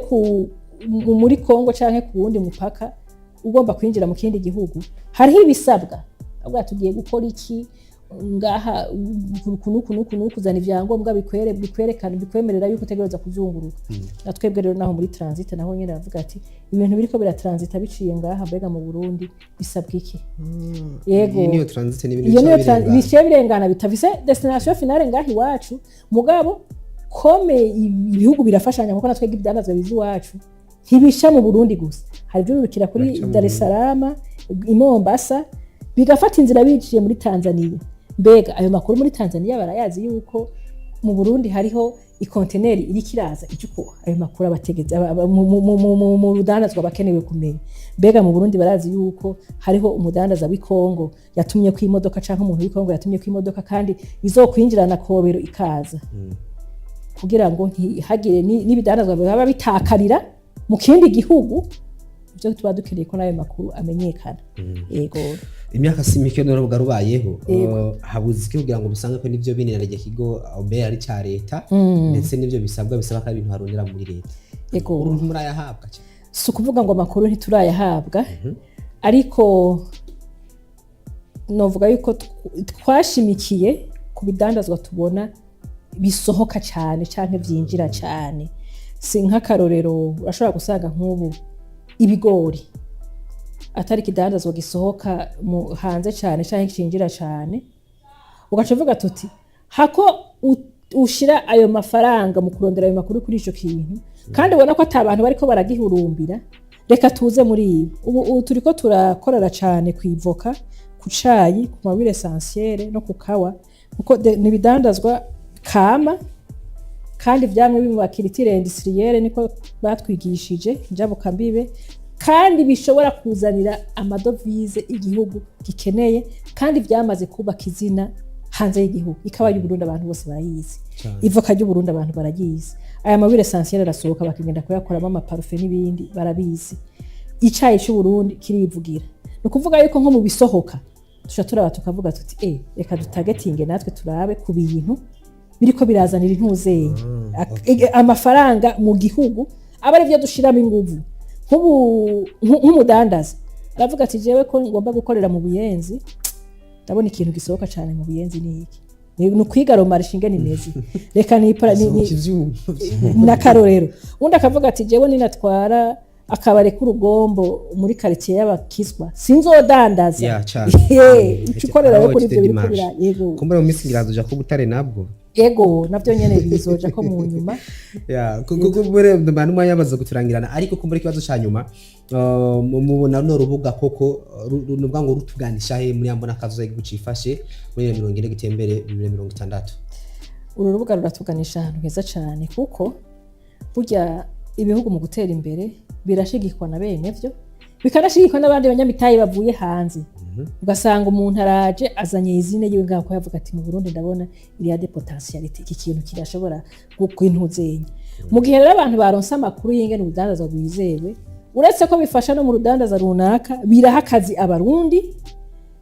muri Kongo canke ku wundi mupaka ugomba kwinjira mu kindi gihugu hariho ibisabwa abwa tugiye gukora iki ngaha kunuku kuzana ivyangombwa bikwerekana bikwemerera yuko utegereza kuzunguruka natwebwe rero naho muri transit naho nyene aravuga ati ibintu biriko biratransita biciye ngaha mbega mu Burundi bisabwa iki yego niyo transit n'ibintu biciye birengana bitavise destination finale ngaha iwacu mugabo kome ibihugu birafashanya kuko natwebwe ibyanazwe bizi iwacu ntibisha mu Burundi gusa hari byurukira kuri Dar es Salaam i Mombasa bigafata inzira biciye muri Tanzania mbega ayo makuru muri Tanzania barayazi yuko mu Burundi hariho ikonteneri iri kiraza icuko ayo makuru abategeze mu rudanazwa bakenewe kumenya mbega mu Burundi barazi yuko hariho umudandaza w'ikongo yatumye ku imodoka canke umuntu w'ikongo yatumye ku imodoka kandi izokwinjirana Kobero ikaza kugira ngo ntihagire n'ibidanazwa baba bitakarira mu kindi gihugu byo tuba dukeneye ko nayo makuru amenyekana yego imyaka simike n'urubuga rubayeho habuze iki kugira ngo musange ko nivyo binira rege kigo obe ari ca leta ndetse nivyo bisabwa ko ibintu harondera muri leta yego muri ayahabwa si ukuvuga ngo amakuru ntiturayahabwa ariko novuga yuko twashimikiye ku bidandazwa tubona bisohoka cyane canke vyinjira cyane si nk'akarorero urashobora gusanga nk'ubu ibigori atari kidandazwa gisohoka hanze cyane canke cinjira cyane ugaca uvuga tuti hako ushira ayo mafaranga mu kurondera ayo makuru kuri ico kintu kandi ubona ko atabantu bariko baragihurumbira reka tuze muri ubu turiko turakorera cyane kwivoka ku cayi ku mabire essentiel no ku kawa kuko nibidandazwa kama kandi vyamwe bimubakiritere industrielle niko batwigishije njabuka mbibe kandi bishobora kuzanira amadovize igihugu gikeneye kandi byamaze kubaka izina hanze y'igihugu ikaba y'u Burundi abantu bose barayizi ivoka y'u Burundi abantu baragize aya mabire essentiel arasohoka bakigenda kuyakoramo amaparufe n'ibindi barabizi icayi cy'u Burundi kirivugira no kuvuga yuko nko mu bisohoka turaba tukavuga tuti reka dutagetinge natwe turabe ku bintu biriko birazanira intuzeye amafaranga mu gihugu aba ari byo dushiramo inguvu nk'umudandaza aravuga ati jewe ko ngomba gukorera mu Buyenzi ndabona ikintu gisohoka cyane mu Buyenzi ni iki ni ukwiga marishe ingene imeze reka n'akarorero undi akavuga ati jewe ninatwara akabare k'urugombo muri quartier y'abakiswa sinzodandaza ukorera yo kuri ibyo biri kubira yego kumbura mu minsi ngirazoja ko Butare nabwo yego navyo nyene bizoja ko mu nyuma kumbure ndabana umwanya baza guturangirana ariko kumbura ikibazo ca nyuma mubona no rubuga koko nubwa ngo rutuganisha he muri ambona kazo yego cifashe muri 20 gitembere 2060 uru rubuga ruratuganisha ahantu heza cyane kuko burya ibihugu mu gutera imbere birashigikwa na bene vyo bikanashigikwa n'abandi banyamitayi bavuye hanze ugasanga umuntu araje azanye izine yiwe ngaho ko yavuga ati mu Burundi ndabona il y a des potentialités iki kintu kirashobora kwintuzenya mu gihe rero abantu baronse amakuru y'ingene ubudandaza bwizewe uretse ko bifasha no mu rudandaza runaka biraha akazi abarundi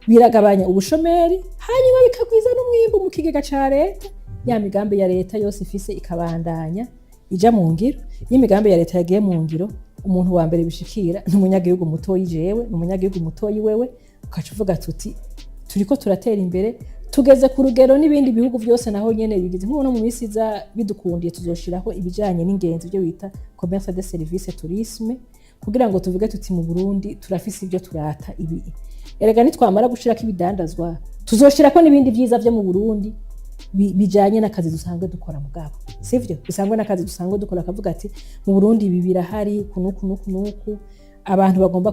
biragabanya ubushomeri hanyuma bikagwiza n'umwimbu mu kigega ca leta ya migambi ya leta yose ifise ikabandanya ija mu ngiro y'imigambi ya leta yagiye mu ngiro umuntu wa mbere bishikira n'umunyagihugu mutoyi jewe n'umunyagihugu mutoyi wewe ukaca uvuga tuti turiko turatera imbere tugeze ku rugero n'ibindi bihugu byose naho nyene bigize nk'uno mu minsi za bidukundiye tuzoshiraho ibijanye n'ingenzi byo bita commerce de service tourisme kugira ngo tuvuge tuti mu Burundi turafise ibyo turata ibi erega nitwamara gushirako ibidandazwa tuzoshirako n'ibindi byiza byo mu Burundi bijanye n'akazi dusanzwe dukora mugabo sivyo bisangwe n'akazi dusanzwe dukora akavuga ati mu Burundi ibi birahari kunuku abantu bagomba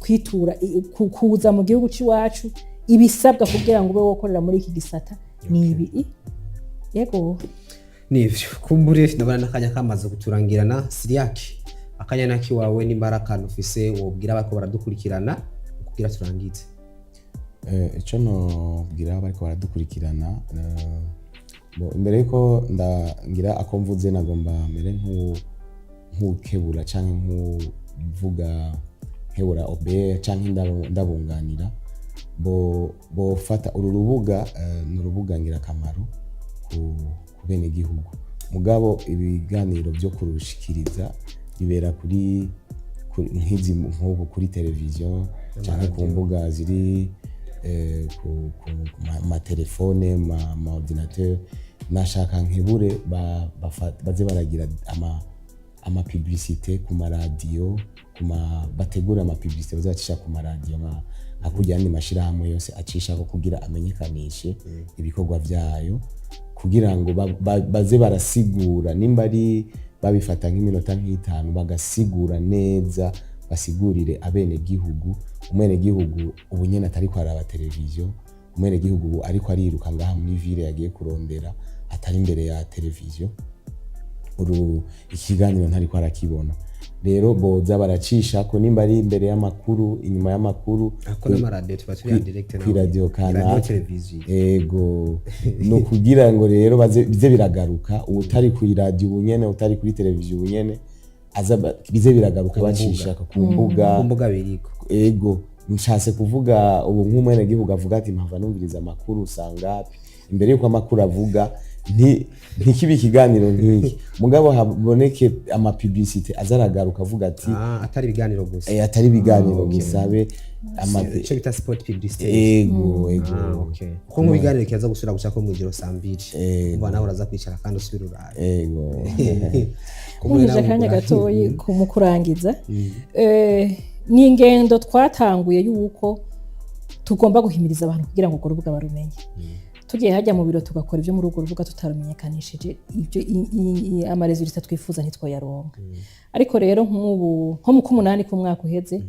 kwitura kuza mu gihugu ciwacu ibisabwa kugira ngo ube wokorera muri iki gisata nibi yego nivyo kumbure ndabana nakanya kamaze guturangirana Siriaki akanya naki wawe n'imbaraga ufise wobwira bako baradukurikirana kugira turangize icyo nobwira bariko baradukurikirana imbere yuko ngira ako mvuze nagomba mere nk'ukebura canke nk'uvuga nkebura obe canke ndabunganira bo fata uru rubuga ni urubuga ngirakamaro ku bene gihugu mugabo ibiganiro byo kurushikiriza bibera kuri nk'izi nk'ubu kuri televiziyo canke ku mbuga ziri ku matelefone ma ordinateur nashaka nkebure baze baragira ama publicité ku maradiyo bategura ama publicité bazacisha ku maradiyo nka kujya andi mashirahamwe yose acisha ko kugira amenyekanishe ibikorwa vyayo kugira ngo baze barasigura nimba ari babifata nk'iminota nk'itanu bagasigura neza basigurire abene gihugu umwene gihugu ubu nyene atari ko araba televiziyo umwene gihugu ariko ariruka ngaha muri ville yagiye kurondera atari imbere ya televiziyo ikiganiro ntari ko arakibona rero boza baracisha ko nimba ari imbere y'amakuru inyuma y'amakuru akora amaradiyo tubaturi direct na radio kana televiziyo ego no kugira ngo rero bize biragaruka utari ku radio ubunyene utari kuri televiziyo ubunyene bize biragaruka bacisha ku mbuga biriko ego nshatse kuvuga ubu nk'umwene gihugu avuga ati mpava numviriza amakuru usangapi imbere yuko amakuru avuga ntikibi ikiganiro nk'iki mugabo haboneke ama publicité azaragaruka avuga ati atari ibiganiro gusa atari ibiganiro gisabe icyo bita sport publicité ego ko mu biganiro kiza gusura guca ko mu ijoro saa 2 ubona nawe uraza kwicara kandi usubira uraye ego munije akanya gatoyi mu kurangiza ni ingendo twatanguye yuko tugomba guhimiriza abantu kugira ngo urubuga barumenye tugiye hajya mu biro tugakora ibyo muri urwo rubuga tutarumenyekanishije ibyo amaresultat twifuza ntitwoyaronka ariko rero nk'ubu nko mu kumunani ku mwaka uheze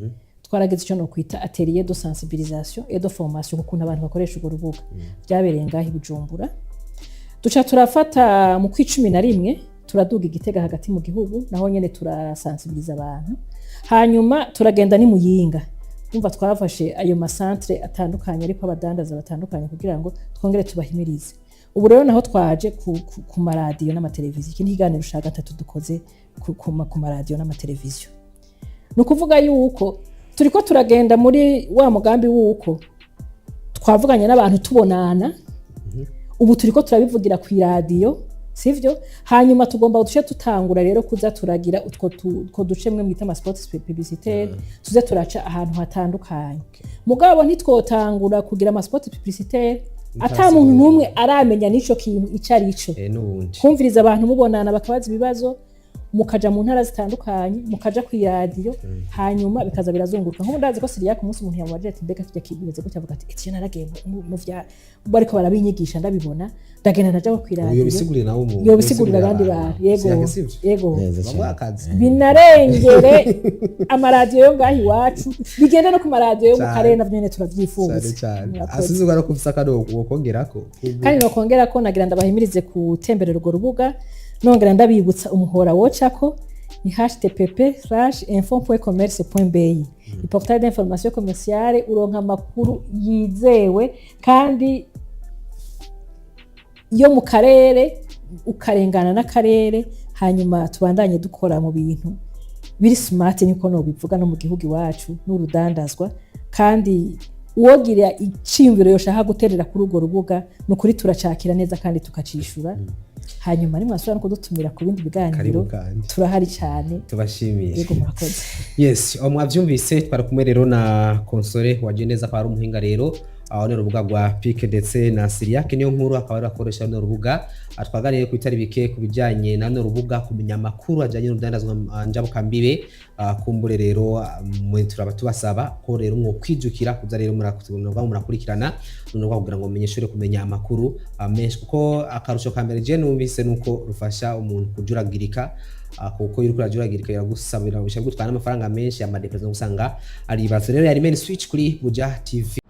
twarageze icyo no kwita atelier de sensibilisation et de formation kuko abantu bakoresha urwo rubuga byabereye ngaho Bujumbura duca turafata mu kwicumi na rimwe turaduga Igitega hagati mu gihugu naho nyene turasensibiliza abantu hanyuma turagenda ni Muyinga umva twafashe ayo masantre atandukanye ariko abadandaza batandukanye kugira ngo twongere tubahimirize ubu rero naho twaje ku maradiyo n'amateleviziyo iki ntiganiro ushaka gatatu dukoze ku maradiyo n'amateleviziyo no kuvuga yuko turiko turagenda muri wa mugambi wuko twavuganye n'abantu tubonana ubu turiko turabivugira ku radio sivyo. Hanyuma tugomba duce tutangura rero kuza turagira utwo duce mwe mwita ama spots publicitaire tuze turaca ahantu hatandukanye. Mugabo ntitwotangura kugira ama spots publicitaire ata muntu numwe aramenya nico kintu icari ico. Kumviriza abantu mubonana bakabaza ibibazo mukaja mu ntara zitandukanye mukaja ku radio hanyuma bikaza birazunguruka. Nko ndazi ko Siriya ku munsi umuntu yamubajije ati mbega kijya kibimeze gutya avuga ati etiye naragiye mu vya bariko barabinyigisha ndabibona ndagenda naja ku radio yo bisigurira nawo umuntu yo bisigurira abandi bantu yego bamwakazi binarengere amaradiyo yo ngahi iwacu bigende no ku maradiyo yo mu karere navyo nyene turavyifuza asizugara ko ufisaka no wokongerako kandi no kongerako nagira ndabahimirize kutemberera urwo rubuga nongera ndabibutsa umuhora wocako ni http://info.commerce.bi iportail d'information commerciale uronka makuru yizewe kandi yo mu karere ukarengana n'akarere hanyuma tubandanye dukora mu bintu biri smart niko no bivuga no mu gihugu iwacu n'urudandazwa kandi uwogira iciyumviro yoshaka guterera kuri urwo rubuga nukuri turacakira neza kandi tukacishura hanyuma ni mwasubira no kudutumira ku bindi biganiro turahari cyane tubashimiye yego murakoze. Yes mwavyumvise twarakumwe rero na Console waje neza kwa ari umuhinga rero aho ne rubuga rwa PIC ndetse na Siriya niyo nkuru akaba ari akoresha no rubuga atwaganiye ku itari bike kubijanye na no rubuga kumenya makuru ajanye n'urudandazwa njabuka mbibe kumbure rero mwe turaba tubasaba ko rero mwo kwijukira kuza rero murakurikirana no kugira ngo menyeshure kumenya amakuru menshi kuko akarusho ka mbere je numvise nuko rufasha umuntu kujuragirika kuko yuri kurajuragirika yaragusabira bishabwe gutwara amafaranga menshi ya madeprezo gusanga ari bazo rero yari main switch kuri Buja TV.